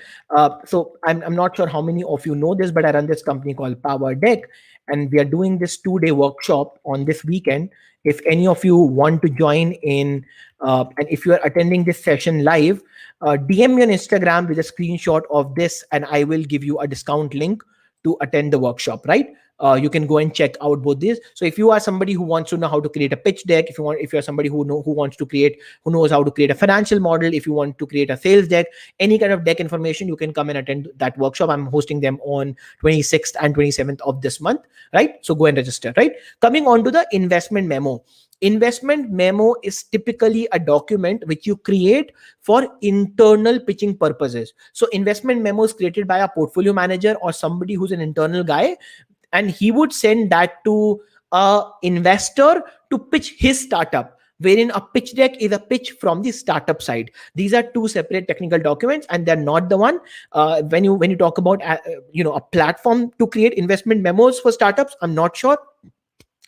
So I'm not sure how many of you know this, but I run this company called Power Deck, and we are doing this 2-day workshop on this weekend. If any of you want to join in, and if you are attending this session live, DM me on Instagram with a screenshot of this, and I will give you a discount link to attend the workshop, right? You can go and check out both these. So if you are somebody who wants to know how to create a pitch deck, if you're somebody who knows how to create a financial model, if you want to create a sales deck, any kind of deck information, you can come and attend that workshop. I'm hosting them on 26th and 27th of this month, right? So go and register, right? Coming on to the investment memo. Investment memo is typically a document which you create for internal pitching purposes. So investment memo is created by a portfolio manager or somebody who's an internal guy, and he would send that to a investor to pitch his startup. wherein a pitch deck is a pitch from the startup side. These are two separate technical documents, and they're not the one. When you talk about a platform to create investment memos for startups, I'm not sure.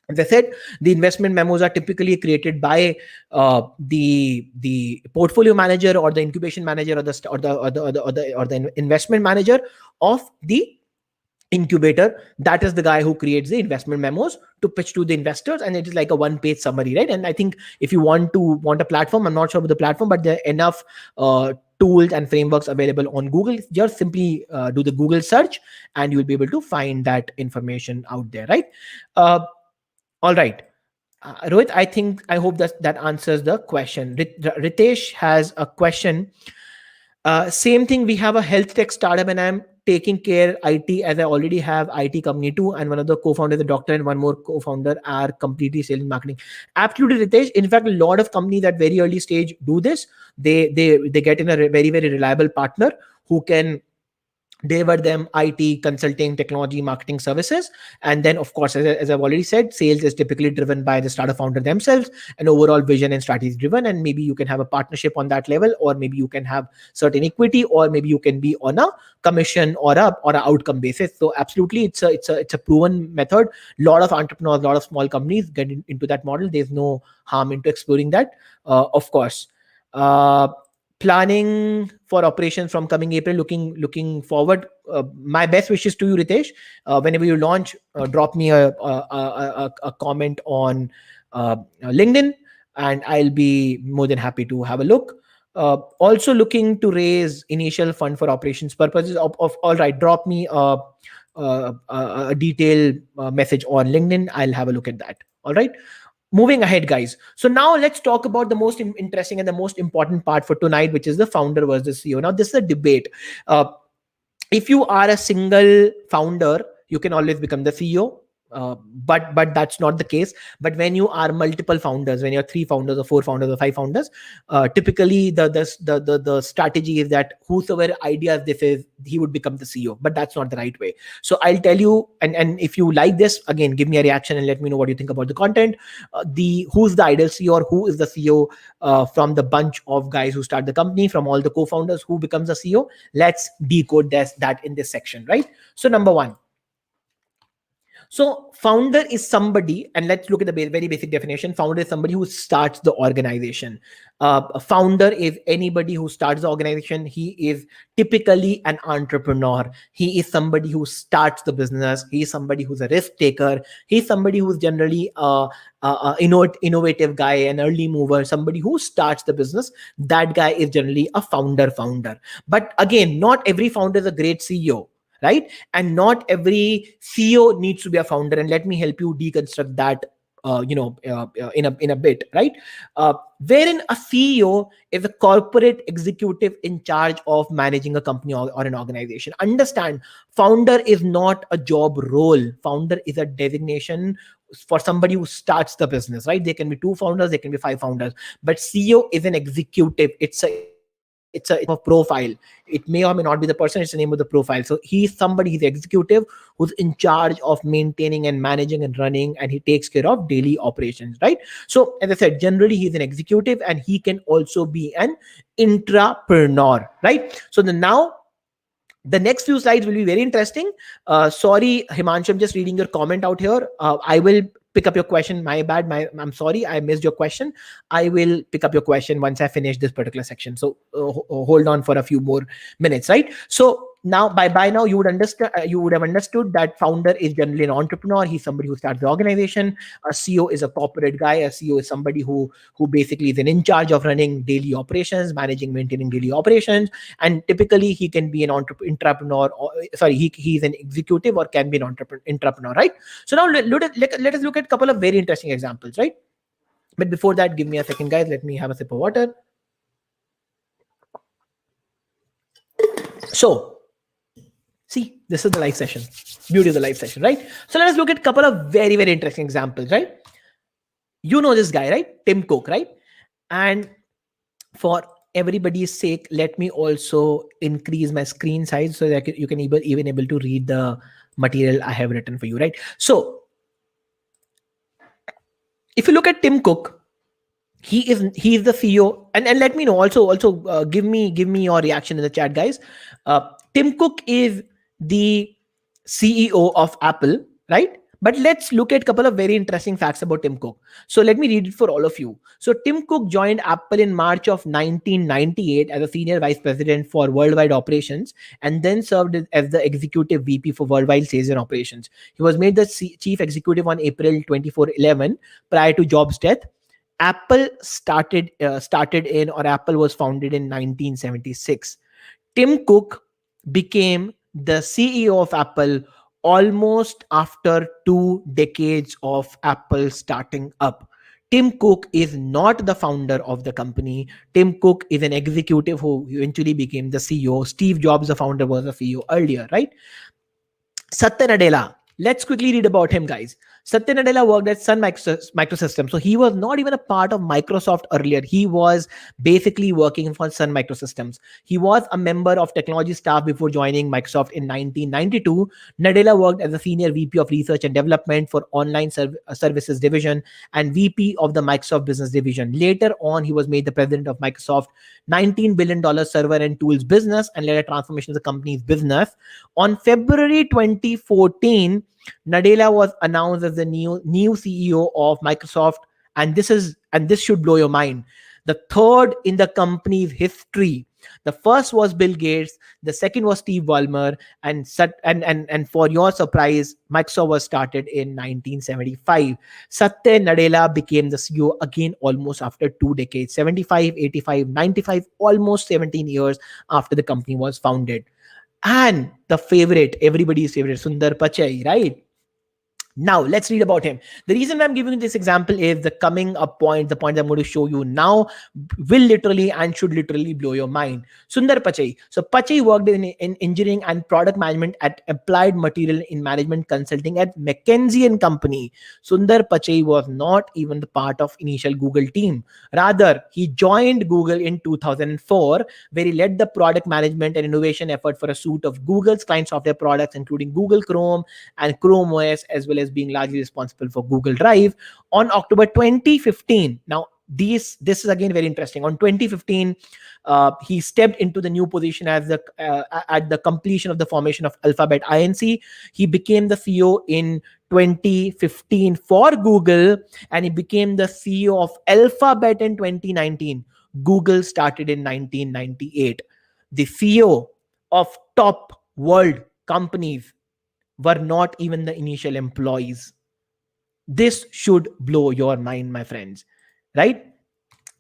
As I said, the investment memos are typically created by the portfolio manager or the incubation manager or the investment manager of the incubator. That is the guy who creates the investment memos to pitch to the investors, and it is like a one-page summary, right? And I think if you want a platform, I'm not sure about the platform, but there are enough tools and frameworks available on Google. Just simply do the Google search, and you will be able to find that information out there, right? All right. Rohit, I hope that answers the question. Ritesh has a question. Same thing. We have a health tech startup, and I'm taking care IT, as I already have IT company too, and one of the co-founders, a doctor, and one more co-founder are completely sales and marketing. Absolutely, Ritesh. In fact, a lot of companies at very early stage do this. They get in a very very reliable partner who can deliver them IT, consulting, technology, marketing services. And then, of course, as I've already said, sales is typically driven by the startup founder themselves, and overall vision and strategy driven. And maybe you can have a partnership on that level, or maybe you can have certain equity, or maybe you can be on a commission or a outcome basis. So absolutely, it's a proven method. A lot of entrepreneurs, a lot of small companies get into that model. There's no harm into exploring that, of course. Uh, Planning for operations from coming April. Looking forward. My best wishes to you, Ritesh. Whenever you launch, drop me a comment on LinkedIn, and I'll be more than happy to have a look. Also looking to raise initial fund for operations purposes. Of all right, drop me a detailed message on LinkedIn. I'll have a look at that. All right. Moving ahead, guys. So now let's talk about the most interesting and the most important part for tonight, which is the founder versus CEO. Now, this is a debate. If you are a single founder, you can always become the CEO. But that's not the case. But when you are multiple founders, when you're 3 founders or 4 founders or 5 founders, typically the strategy is that whosoever ideas this is, he would become the CEO. But that's not the right way. So I'll tell you, and if you like this, again, give me a reaction and let me know what you think about the content. Who's the ideal CEO, or who is the CEO from the bunch of guys who start the company, from all the co-founders, who becomes a CEO? Let's decode that in this section, right? So number 1. So founder is somebody, and let's look at the very basic definition. Founder is somebody who starts the organization. A founder is anybody who starts the organization. He is typically an entrepreneur. He is somebody who starts the business. He is somebody who's a risk taker. He's somebody who's generally innovative guy, an early mover, somebody who starts the business. That guy is generally a founder. But again, not every founder is a great CEO, right? And not every CEO needs to be a founder. And let me help you deconstruct that, in a bit, right? Wherein a CEO is a corporate executive in charge of managing a company or an organization. Understand, founder is not a job role. Founder is a designation for somebody who starts the business, right? There can be 2 founders, there can be 5 founders, but CEO is an executive. It's a profile. It may or may not be the person, it's the name of the profile. So he's the executive who's in charge of maintaining and managing and running, and he takes care of daily operations, right? So as I said, generally he's an executive, and he can also be an intrapreneur, right? So the next few slides will be very interesting. Sorry, Himanshu, I'm just reading your comment out here. I will pick up your question. My bad. I'm sorry, I missed your question. I will pick up your question once I finish this particular section. So hold on for a few more minutes, right? So now, by now, you would understand. You would have understood that founder is generally an entrepreneur. He's somebody who starts the organization. A CEO is a corporate guy. A CEO is somebody who basically is in charge of running daily operations, managing, maintaining daily operations. And typically, he can be an entrepreneur. He's an executive or can be an entrepreneur, right? So now let us look at a couple of very interesting examples, right? But before that, give me a second, guys. Let me have a sip of water. So, see, this is the live session. Beauty of the live session, right? So let us look at a couple of very, very interesting examples, right? You know this guy, right? Tim Cook, right? And for everybody's sake, let me also increase my screen size so that you can even able to read the material I have written for you, right? So if you look at Tim Cook, He's the CEO. And let me know also give me your reaction in the chat, guys. Tim Cook is the CEO of Apple, right? But let's look at a couple of very interesting facts about Tim Cook. So let me read it for all of you. So Tim Cook joined Apple in March of 1998 as a senior vice president for worldwide operations, and then served as the executive VP for worldwide sales and operations. He was made the chief executive on April 24, 11, prior to Jobs' death. Apple was founded in 1976. Tim Cook became the CEO of Apple almost after 2 decades of Apple starting up. Tim Cook is not the founder of the company. Tim Cook is an executive who eventually became the CEO. Steve Jobs, the founder, was the CEO earlier, right? Satya Nadella. Let's quickly read about him, guys. Satya Nadella worked at Sun Microsystems. So he was not even a part of Microsoft earlier. He was basically working for Sun Microsystems. He was a member of technology staff before joining Microsoft in 1992. Nadella worked as a senior VP of research and development for online services division and VP of the Microsoft business division. Later on, he was made the president of Microsoft $19 billion server and tools business and led a transformation of the company's business. On February 2014, Nadella was announced as the new CEO of Microsoft, and this should blow your mind. The third in the company's history. The first was Bill Gates, the second was Steve Ballmer, and for your surprise, Microsoft was started in 1975. Satya Nadella became the CEO again almost after 2 decades, 75, 85, 95, almost 17 years after the company was founded. And the favorite, everybody's favorite, Sundar Pichai, right? Now let's read about him. The reason I'm giving this example is the point that I'm going to show you now will literally and should literally blow your mind. Sundar Pichai. So Pichai worked in engineering and product management at Applied Material in Management Consulting at McKinsey and Company. Sundar Pichai was not even the part of initial Google team. Rather, he joined Google in 2004, where he led the product management and innovation effort for a suite of Google's client software products, including Google Chrome and Chrome OS, as well as being largely responsible for Google Drive. On October 2015, now this is again very interesting. On 2015, he stepped into the new position as at the completion of the formation of Alphabet Inc. He became the CEO in 2015 for Google, and he became the CEO of Alphabet in 2019. Google started in 1998. The CEO of top world companies were not even the initial employees. This should blow your mind, my friends, right?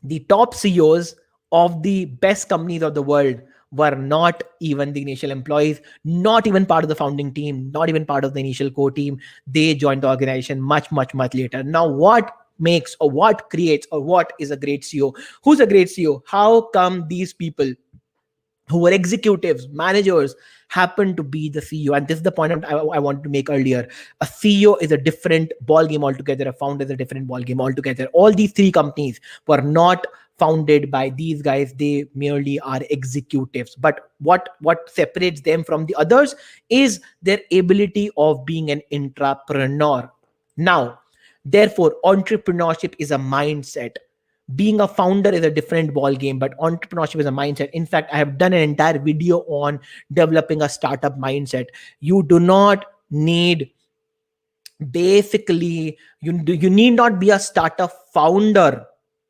The top CEOs of the best companies of the world were not even the initial employees, not even part of the founding team, not even part of the initial core team. They joined the organization much, much, much later. Now, what makes or what creates or what is a great CEO? Who's a great CEO? How come these people who were executives, managers, happen to be the CEO? And this is the point I wanted to make earlier. A CEO is a different ball game altogether. A founder is a different ball game altogether. All these three companies were not founded by these guys. They merely are executives. But what separates them from the others is their ability of being an entrepreneur. Now, therefore, entrepreneurship is a mindset. Being a founder is a different ball game, but entrepreneurship is a mindset. In fact, I have done an entire video on developing a startup mindset. You do not need, basically, you need not be a startup founder,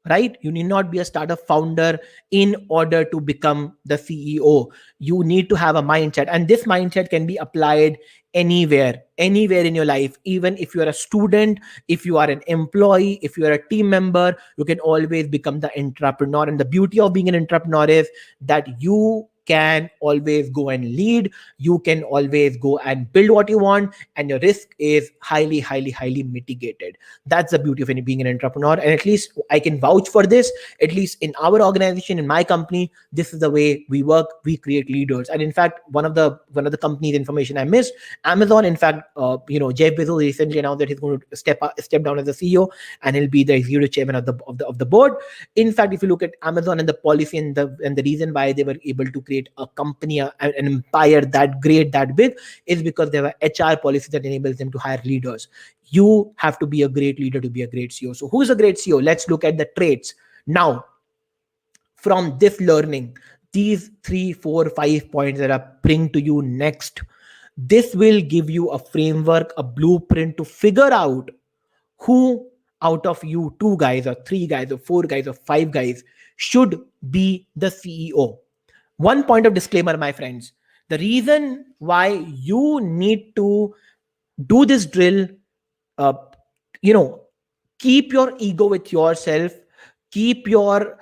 right? You need not be a startup founder in order to become the CEO. You need to have a mindset, and this mindset can be applied anywhere in your life. Even if you are a student, if you are an employee, if you are a team member, you can always become the entrepreneur. And the beauty of being an entrepreneur is that you can always go and lead. You can always go and build what you want, and your risk is highly, highly, highly mitigated. That's the beauty of being an entrepreneur. And at least I can vouch for this. At least in our organization, in my company, this is the way we work. We create leaders. And in fact, one of the company's information I missed, Amazon. In fact, Jeff Bezos recently announced that he's going to step down as the CEO, and he'll be the executive chairman of the board. In fact, if you look at Amazon and the policy and the reason why they were able to create a company, an empire that great, that big, is because they have a HR policy that enables them to hire leaders. You have to be a great leader to be a great CEO. So who is a great CEO? Let's look at the traits. Now, from this learning, these 3 4 5 points that I bring to you next, this will give you a framework, a blueprint to figure out who out of you 2 guys or 3 guys or 4 guys or 5 guys should be the CEO. One point of disclaimer, my friends: the reason why you need to do this drill, uh, you know, keep your ego with yourself, keep your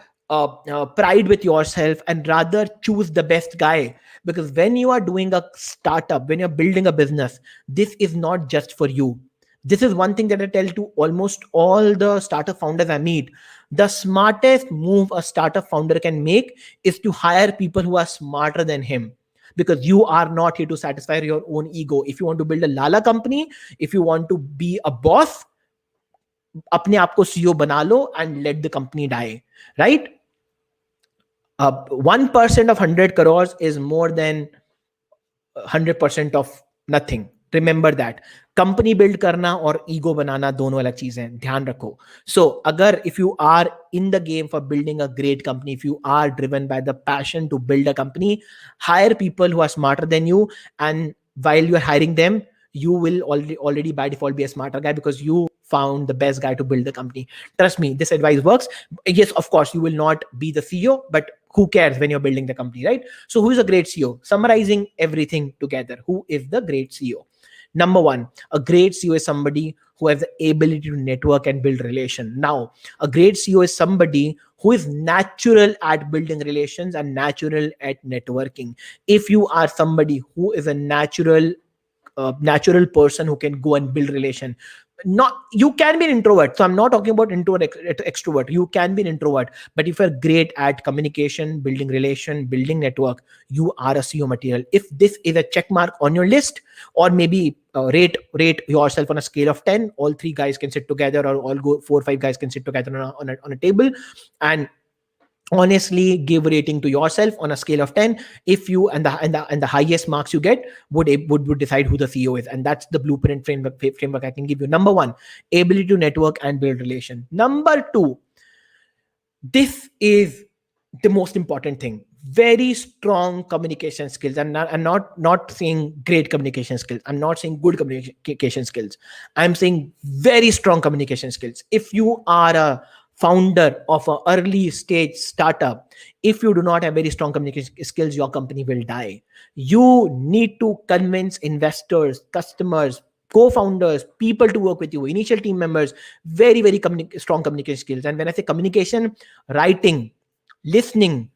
pride with yourself, and rather choose the best guy. Because when you are doing a startup, when you're building a business, this is not just for you. This is one thing that I tell to almost all the startup founders I meet. The smartest move a startup founder can make is to hire people who are smarter than him, because you are not here to satisfy your own ego. If you want to build a lala company, if you want to be a boss, अपने आप को CEO बना लो and let the company die, right? 1% of 100 crores is more than 100% of nothing. Remember that. Company build करना और ego बनाना दोनों अलग चीजें हैं, ध्यान रखो. So अगर if you are in the game for building a great company, if you are driven by the passion to build a company, hire people who are smarter than you, and while you are hiring them, you will already by default be a smarter guy because you found the best guy to build the company. Trust me, this advice works. Yes, of course, you will not be the CEO, but who cares when you're building the company, right? So who is a great CEO? Summarizing everything together, who is the great CEO? Number one, a great CEO is somebody who has the ability to network and build relation. Now, a great CEO is somebody who is natural at building relations and natural at networking. If you are somebody who is a natural person who can go and build relation, not, you can be an introvert, so I'm not talking about introvert extrovert, you can be an introvert, but if you're great at communication, building relation, building network, you are a CEO material. If this is a check mark on your list, or maybe rate yourself on a scale of 10, all 3 guys can sit together, or all 4 or 5 guys can sit together on a table and honestly give rating to yourself on a scale of 10. If you and the highest marks you get would decide who the CEO is. And that's the blueprint framework I can give you. Number one, ability to network and build relation. Number two, this is the most important thing: very strong communication skills. And I'm not saying great communication skills, I'm not saying good communication skills, I'm saying very strong communication skills. If you are a founder of an early stage startup, if you do not have very strong communication skills, your company will die. You need to convince investors, customers, co-founders, people to work with you, initial team members, very strong communication skills. And when I say communication, writing, listening,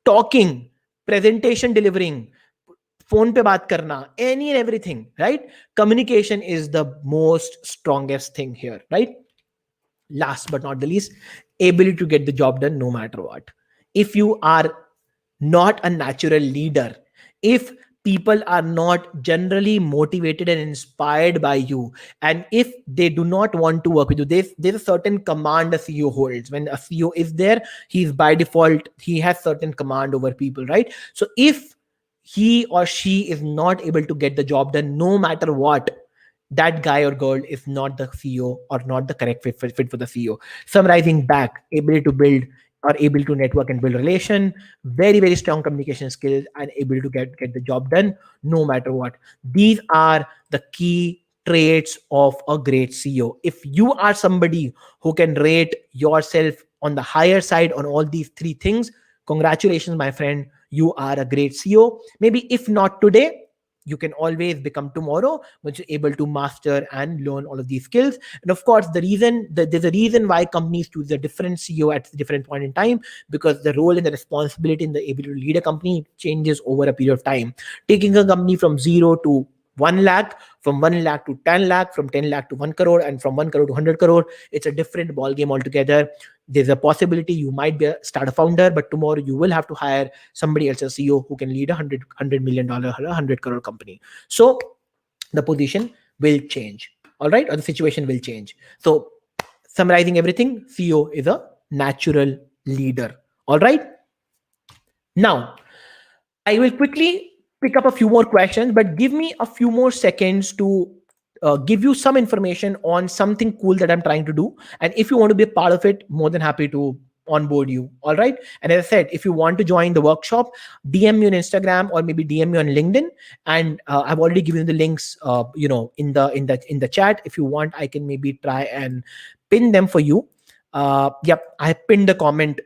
talking, presentation delivering, phone pe baat karna, any and everything, right? Communication is the most strongest thing here, right? Last but not the least, ability to get the job done no matter what. If you are not a natural leader, if people are not generally motivated and inspired by you, and if they do not want to work with you, there's a certain command a CEO holds. When a CEO is there, he's by default, he has certain command over people, right? So if he or she is not able to get the job done no matter what, that guy or girl is not the CEO or not the correct fit for the CEO. Summarizing back, ability to build or able to network and build relation, very strong communication skills, and able to get the job done no matter what. These are the key traits of a great CEO. If you are somebody who can rate yourself on the higher side on all these 3 things, congratulations, my friend, you are a great CEO. Maybe if not today, you can always become tomorrow, which is able to master and learn all of these skills. And of course, there's a reason why companies choose a different CEO at a different point in time, because the role and the responsibility in the ability to lead a company changes over a period of time. Taking a company from 0 to 1 lakh, from 1 lakh to 10 lakh, from 10 lakh to 1 crore, and from 1 crore to 100 crore, it's a different ball game altogether. There's a possibility you might be a startup founder, but tomorrow you will have to hire somebody else, a CEO who can lead $100 million, $100 crore company. So the position will change, all right, or the situation will change. So summarizing everything, CEO is a natural leader, all right. Now, I will quickly pick up a few more questions, but give me a few more seconds to give you some information on something cool that I'm trying to do. And if you want to be a part of it, more than happy to onboard you. All right. And as I said, if you want to join the workshop, DM me on Instagram or maybe DM me on LinkedIn. And I've already given the links, in the chat. If you want, I can maybe try and pin them for you. Yep, I pinned the comment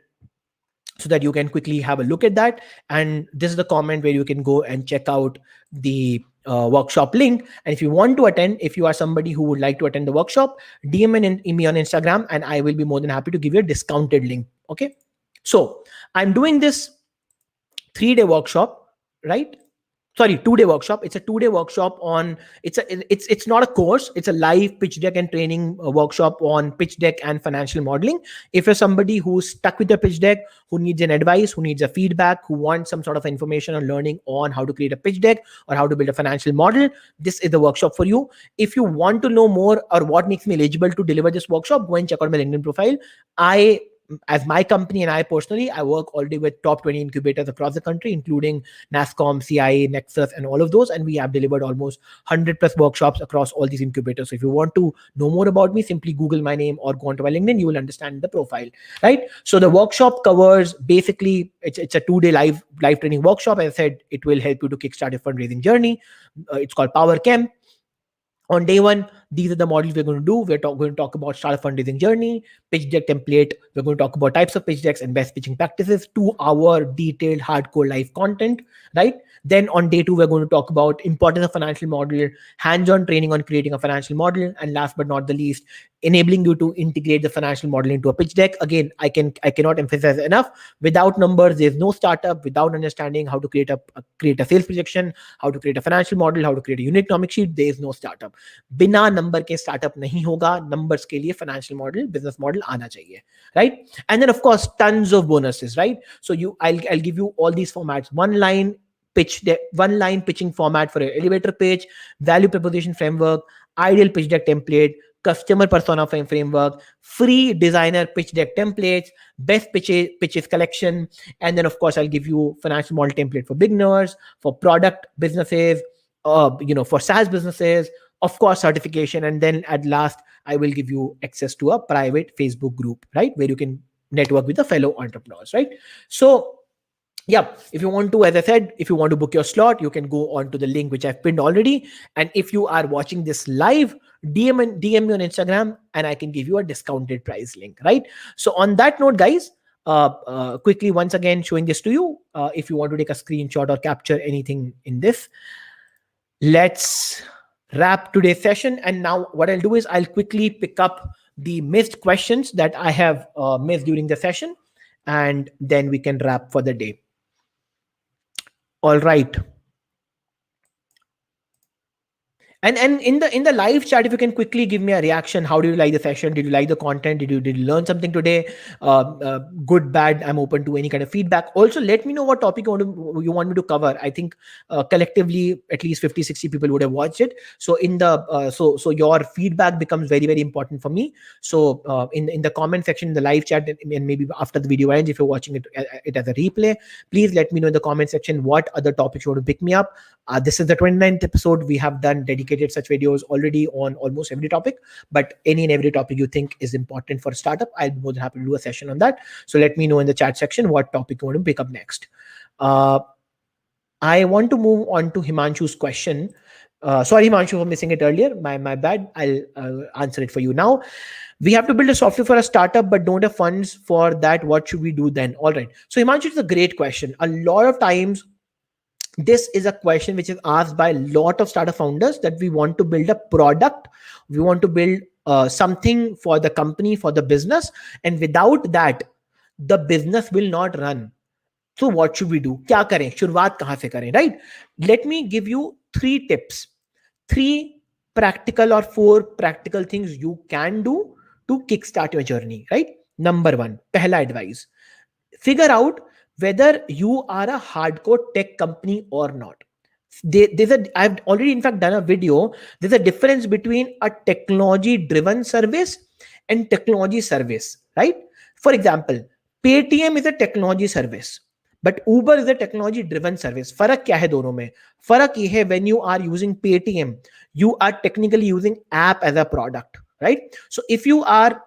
so that you can quickly have a look at that. And this is the comment where you can go and check out the workshop link. And if you want to attend, if you are somebody who would like to attend the workshop, DM me on Instagram, and I will be more than happy to give you a discounted link. Okay. So I'm doing this 3-day workshop, right? Sorry, 2-day workshop. It's a 2-day workshop on, it's not a course, it's a live pitch deck and training workshop on pitch deck and financial modeling. If you're somebody who's stuck with the pitch deck, who needs an advice, who needs a feedback, who wants some sort of information or learning on how to create a pitch deck or how to build a financial model, this is the workshop for you. If you want to know more or what makes me eligible to deliver this workshop, go and check out my LinkedIn profile. I, as my company and I personally, I work already with top 20 incubators across the country, including NASCOM, CIA, Nexus, and all of those. And we have delivered almost 100 plus workshops across all these incubators. So if you want to know more about me, simply Google my name or go onto my LinkedIn, you will understand the profile, right? So the workshop covers basically, it's a 2-day live training workshop. As I said, it will help you to kickstart your fundraising journey. It's called PowerCamp. On day one, these are the models we're going to do. We're going to talk about startup fundraising journey, pitch deck template. We're going to talk about types of pitch decks and best pitching practices, 2-hour detailed hardcore live content, right? Then on day two, we're going to talk about importance of financial model, hands-on training on creating a financial model, and last but not the least, enabling you to integrate the financial model into a pitch deck. Again, I cannot emphasize enough. Without numbers, there's no startup. Without understanding how to create a sales projection, how to create a financial model, how to create a unit economic sheet, there is no startup. बिना number के startup नहीं होगा. Numbers के लिए financial model, business model आना चाहिए, right? And then of course tons of bonuses, right? So I'll give you all these formats. One line pitching format for an elevator pitch, value proposition framework, ideal pitch deck template, customer persona framework, free designer pitch deck templates, best pitches collection, and then of course I'll give you financial model template for beginners, for product businesses, for SaaS businesses, of course certification, and then at last I will give you access to a private Facebook group, right, where you can network with the fellow entrepreneurs, right? So yeah, if you want to, as I said, if you want to book your slot, you can go on to the link which I've pinned already. And if you are watching this live, DM me on Instagram and I can give you a discounted price link, right? So on that note, guys, quickly once again showing this to you. If you want to take a screenshot or capture anything in this, let's wrap today's session. And now what I'll do is I'll quickly pick up the missed questions that I have missed during the session, and then we can wrap for the day. All right. And in the live chat, if you can quickly give me a reaction, how do you like the session? Did you like the content? Did you learn something today? Good, bad? I'm open to any kind of feedback. Also, let me know what topic you want me to cover. I think collectively at least 50-60 people would have watched it. So in the so your feedback becomes very, very important for me. So in the comment section in the live chat, and maybe after the video ends, if you're watching it as a replay, please let me know in the comment section what other topics you want to pick me up. This is the 29th episode. We have done dedicated such videos already on almost every topic, but any and every topic you think is important for a startup, I'll be more than happy to do a session on that. So let me know in the chat section what topic you want to pick up next. I want to move on to Himanshu's question. Sorry, Himanshu, for missing it earlier. My bad. I'll answer it for you now. We have to build a software for a startup, but don't have funds for that. What should we do then? All right. So Himanshu, it's a great question. A lot of times, this is a question which is asked by a lot of startup founders, that we want to build a product, we want to build something for the company, for the business, and without that, the business will not run. So what should we do? क्या करें? शुरुआत कहाँ से करें? Right? Let me give you 3 tips, 3 practical or 4 practical things you can do to kickstart your journey. Right? Number 1, पहला advice: figure out whether you are a hardcore tech company or not. I've already in fact done a video. There's a difference between a technology driven service and technology service, right? For example, Paytm is a technology service, but Uber is a technology driven service. फर्क क्या है दोनों में? फर्क ये है, when you are using Paytm, you are technically using app as a product, right? So if you are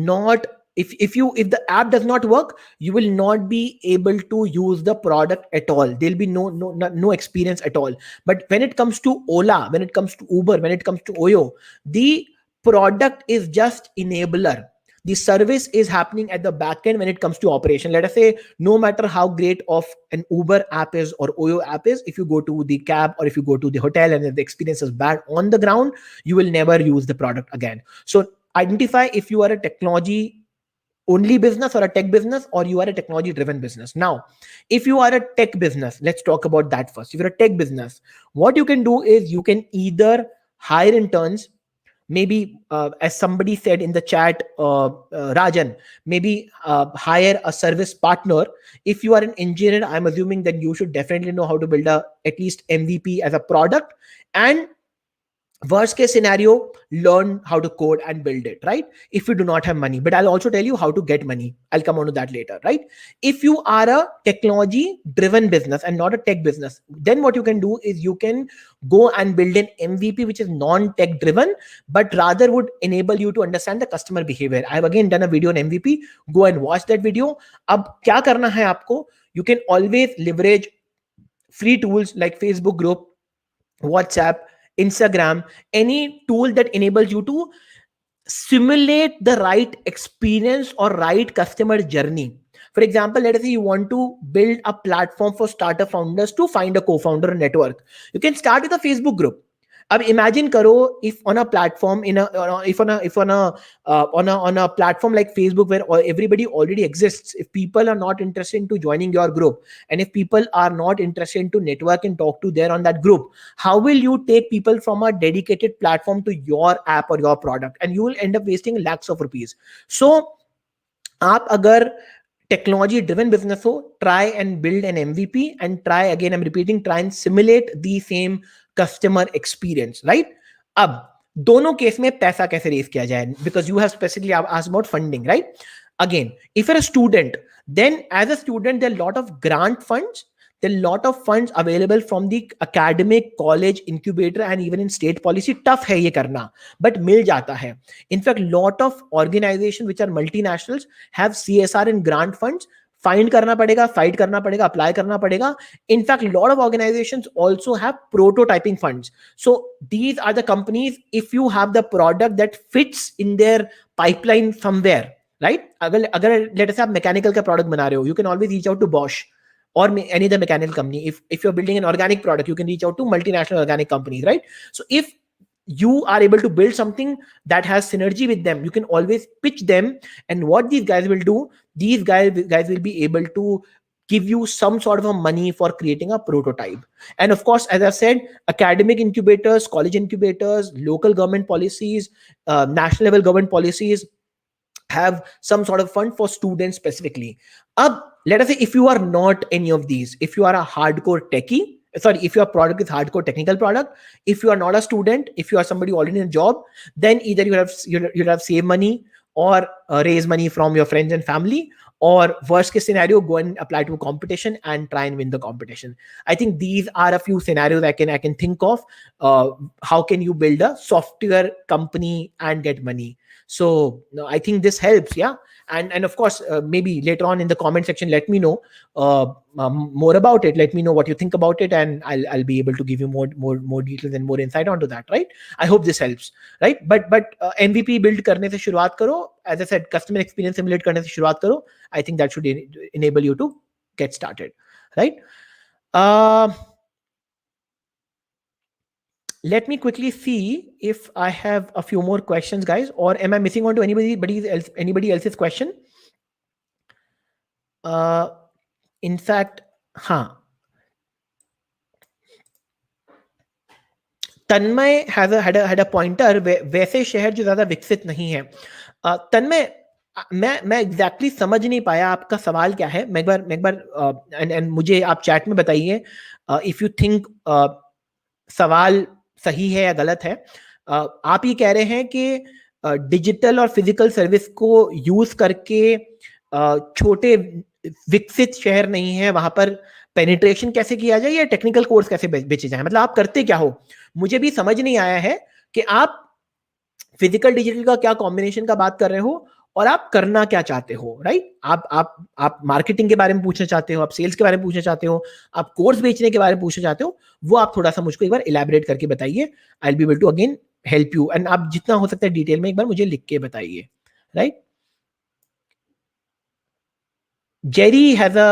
not, if the app does not work, you will not be able to use the product at all. There'll be no experience at all. But when it comes to Ola, when it comes to Uber, when it comes to Oyo, the product is just enabler. The service is happening at the back end when it comes to operation. Let us say, no matter how great of an Uber app is or Oyo app is, if you go to the cab or if you go to the hotel and if the experience is bad on the ground, you will never use the product again. So identify if you are a technology only business or a tech business, or you are a technology driven business. Now, if you are a tech business, let's talk about that first. If you're a tech business, what you can do is you can either hire interns, maybe as somebody said in the chat, Rajan, maybe hire a service partner. If you are an engineer, I'm assuming that you should definitely know how to build a at least MVP as a product, and worst case scenario, learn how to code and build it, right? If you do not have money, but I'll also tell you how to get money. I'll come on to that later, right? If you are a technology driven business and not a tech business, then what you can do is you can go and build an MVP which is non tech driven, but rather would enable you to understand the customer behavior. I've again done a video on MVP. Go and watch that video. Ab kya karna hai aapko? You can always leverage free tools like Facebook group, WhatsApp, Instagram, any tool that enables you to simulate the right experience or right customer journey. For example, let us say you want to build a platform for startup founders to find a co-founder network. You can start with a Facebook group. अब imagine करो, if on a platform in a if on a if on a platform like Facebook where everybody already exists, if people are not interested into joining your group, and if people are not interested into network and talk to there on that group, how will you take people from a dedicated platform to your app or your product? And you will end up wasting lakhs of rupees. So आप अगर technology driven business हो, try and build an MVP and try, again I'm repeating, try and simulate the same customer experience, right? अब दोनों case में पैसा कैसे raise किया जाए, because you have specifically asked about funding, right? Again, if you're a student, then as a student there are a lot of grant funds, there are a lot of funds available from the academic, college, incubator, and even in state policy. Tough है ये करना, but मिल जाता है. In fact, lot of organizations which are multinationals have CSR and grant funds. Find करना पड़ेगा, fight करना पड़ेगा, apply करना पड़ेगा. In fact, a lot of organizations also have prototyping funds. So these are the companies, if you have the product that fits in their pipeline somewhere, right? अगर let us say आप mechanical का product बना रहे हो, you can always reach out to Bosch or any other mechanical company. If you're building an organic product, you can reach out to multinational organic companies, right? So if you are able to build something that has synergy with them, you can always pitch them. And what these guys will do, these guys will be able to give you some sort of a money for creating a prototype. And of course, as I said, academic incubators, college incubators, local government policies, national level government policies have some sort of fund for students specifically. Let us say if you are not any of these, if you are a hardcore techie, sorry, if your product is hardcore technical product, if you are not a student, if you are somebody already in a job, then either you'll have save money or raise money from your friends and family, or worst case scenario, go and apply to a competition and try and win the competition. I think these are a few scenarios I can think of. How can you build a software company and get money? So no, I think this helps. Yeah. And of course, maybe later on in the comment section, let me know more about it. Let me know what you think about it, and I'll be able to give you more details and more insight onto that, right? I hope this helps, right? But MVP build करने से शुरुआत करो. As I said, customer experience simulate करने से शुरुआत करो. I think that should enable you to get started, right? Let me quickly see if I have a few more questions, guys, or am I missing on to anybody else's question? In fact, हाँ. तन्मय had a pointer. वैसे शहर जो ज्यादा विकसित नहीं है. तन्मय, मैं exactly समझ नहीं पाया आपका सवाल क्या है. मैं एक बार एंड मुझे आप चैट में बताइए इफ यू थिंक सवाल सही है या गलत है. आप ये कह रहे हैं कि डिजिटल और फिजिकल सर्विस को यूज करके छोटे विकसित शहर नहीं है, वहां पर पेनिट्रेशन कैसे किया जाए या टेक्निकल कोर्स कैसे बेचे जाए, मतलब आप करते क्या हो, मुझे भी समझ नहीं आया है कि आप फिजिकल डिजिटल का क्या कॉम्बिनेशन का बात कर रहे हो और आप करना क्या चाहते हो, राइट? आप मार्केटिंग के बारे में पूछना चाहते हो, आप सेल्स के बारे में पूछना चाहते हो, आप कोर्स बेचने के बारे में पूछना चाहते हो, वो आप थोड़ा सा मुझको एक बार इलेबोरेट करके बताइए। I will be able to again help you, and आप जितना हो सकता है डिटेल में एक बार मुझे लिख के बताइए, right? Jerry has a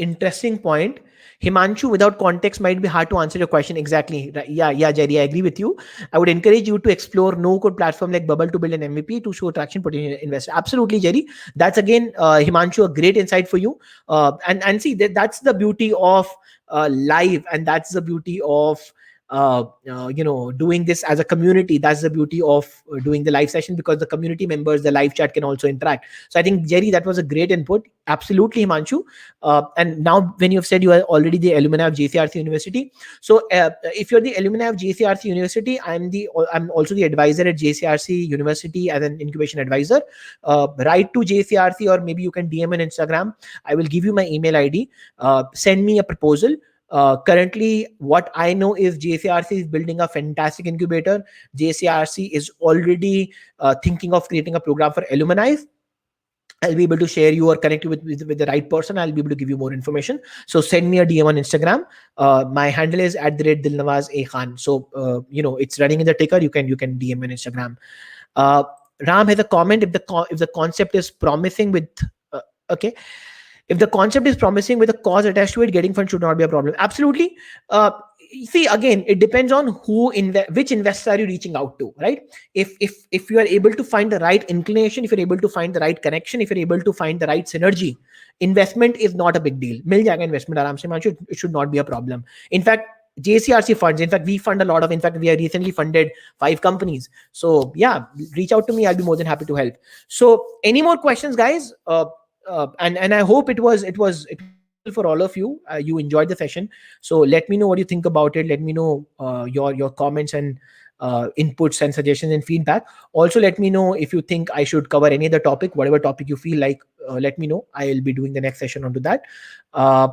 interesting point. Himanshu, without context, might be hard to answer your question exactly. Yeah, Jerry, I agree with you. I would encourage you to explore no-code platform like Bubble to build an MVP to show traction potential investor. Absolutely, Jerry. That's again, Himanshu, a great insight for you. And see that's the beauty of live, and that's the beauty of doing this as a community. That's the beauty of doing the live session, because the community members, the live chat can also interact. So I think, Jerry, that was a great input. Absolutely, Himanshu. And now when you've said you are already the alumni of JCRC University, so if you're the alumni of JCRC University, I'm also the advisor at JCRC University as an incubation advisor. Write to JCRC, or maybe you can DM on Instagram. I will give you my email ID. Send me a proposal. Currently, what I know is JCRC is building a fantastic incubator. JCRC is already thinking of creating a program for alumni. I'll be able to share you or connect you with the right person. I'll be able to give you more information. So send me a DM on Instagram. My handle is @Dilnawaz A Khan. So it's running in the ticker. You can DM me on Instagram. Ram has a comment. If the concept is promising with okay, if the concept is promising with a cause attached to it, getting funds should not be a problem. Absolutely. See, again, it depends on which investor are you reaching out to, right? If you are able to find the right inclination, if you're able to find the right connection, if you're able to find the right synergy, investment is not a big deal. Mil jayega investment aaram se, Himanshu. It should not be a problem. In fact, JCRC funds. In fact, we fund a lot of. In fact, we have recently funded 5 companies. So yeah, reach out to me. I'll be more than happy to help. So, any more questions, guys? And I hope it was useful for all of you. You enjoyed the session. So let me know what you think about it. Let me know your comments and inputs and suggestions and feedback. Also, let me know if you think I should cover any other topic, whatever topic you feel like. Let me know. I'll be doing the next session onto that. Uh,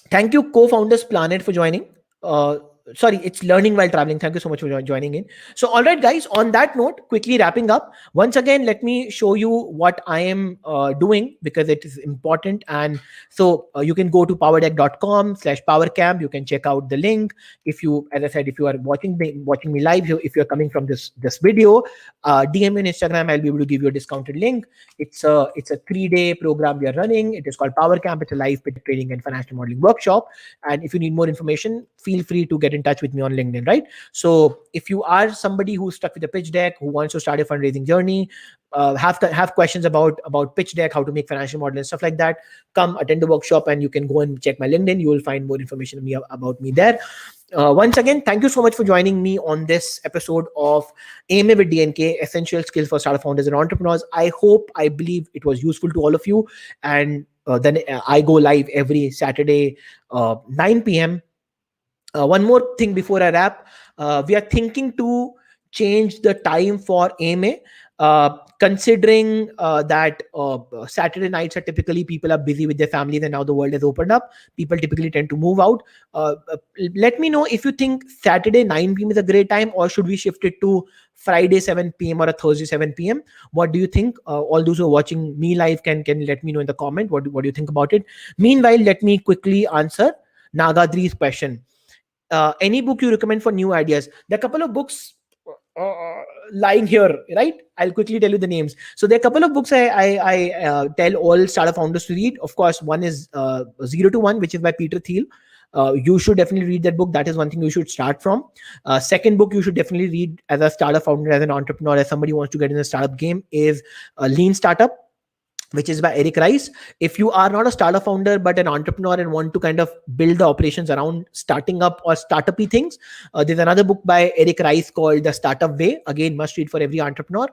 Thank you, co-founders Planet, for joining. Sorry, it's learning while traveling. Thank you so much for joining in. So, all right, guys, on that note, quickly wrapping up. Once again, let me show you what I am doing, because it is important. And so you can go to powerdeck.com/powercamp. You can check out the link. If you, as I said, if you are watching me live, if you're coming from this video, DM me on Instagram. I'll be able to give you a discounted link. It's a 3-day program we are running. It is called PowerCamp. It's a live pitch training and financial modeling workshop. And if you need more information, feel free to get in touch with me on LinkedIn, right? So if you are somebody who's stuck with a pitch deck, who wants to start a fundraising journey, have questions about pitch deck, how to make financial model and stuff like that, come attend the workshop, and you can go and check my LinkedIn. You will find more information about me there. Once again, thank you so much for joining me on this episode of AMA with DNK, Essential Skills for Startup Founders and Entrepreneurs. I believe it was useful to all of you. And then I go live every Saturday, 9 p.m. One more thing before I wrap. We are thinking to change the time for AMA, considering that Saturday nights are typically, people are busy with their families, and now the world has opened up. People typically tend to move out. Let me know if you think Saturday 9 p.m. is a great time, or should we shift it to Friday 7 p.m. or a Thursday 7 p.m. What do you think? All those who are watching me live can let me know in the comment. What do you think about it? Meanwhile, let me quickly answer Nagadri's question. Any book you recommend for new ideas? There are a couple of books lying here, right? I'll quickly tell you the names. So there are a couple of books I tell all startup founders to read. Of course, one is 0 to 1, which is by Peter Thiel. You should definitely read that book. That is one thing you should start from. Second book you should definitely read as a startup founder, as an entrepreneur, as somebody who wants to get in the startup game, is Lean Startup, which is by Eric Rice. If you are not a startup founder but an entrepreneur and want to kind of build the operations around starting up or startup-y things, there's another book by Eric Rice called The Startup Way. Again, must read for every entrepreneur.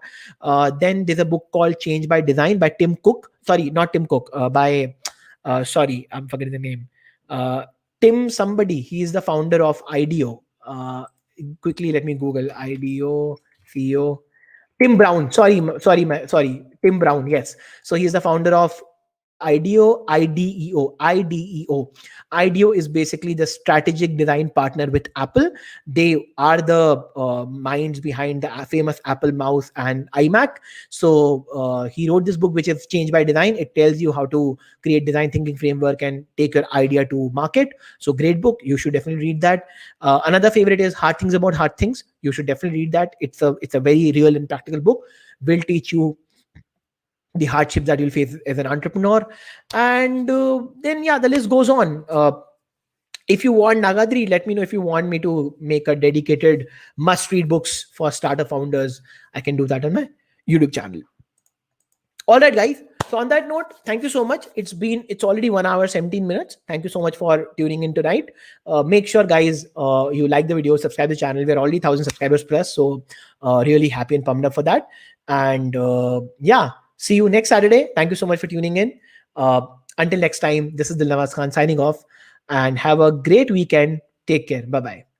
Then there's a book called Change by Design by Tim Cook. Sorry, not Tim Cook. Sorry, I'm forgetting the name. Tim somebody. He is the founder of IDEO. Quickly, let me Google IDEO CEO. Tim Brown. Sorry. Tim Brown. Yes. So he's the founder of IDEO, IDEO is basically the strategic design partner with Apple. They are the minds behind the famous Apple mouse and iMac. So he wrote this book, which is Change by Design. It tells you how to create design thinking framework and take your idea to market. So great book. You should definitely read that. Another favorite is Hard Things About Hard Things. You should definitely read that. It's a very real and practical book. Will teach you the hardships that you'll face as an entrepreneur. And then, yeah, the list goes on. If you want, Nagadri, let me know if you want me to make a dedicated must read books for startup founders. I can do that on my YouTube channel. All right, guys. So on that note, thank you so much. It's already 1 hour, 17 minutes. Thank you so much for tuning in tonight. Make sure, guys, you like the video, subscribe to the channel. We're already 1,000 subscribers plus. So really happy and pumped up for that. And yeah, see you next Saturday. Thank you so much for tuning in. Until next time, this is Dilnawaz Khan signing off, and have a great weekend. Take care. Bye-bye.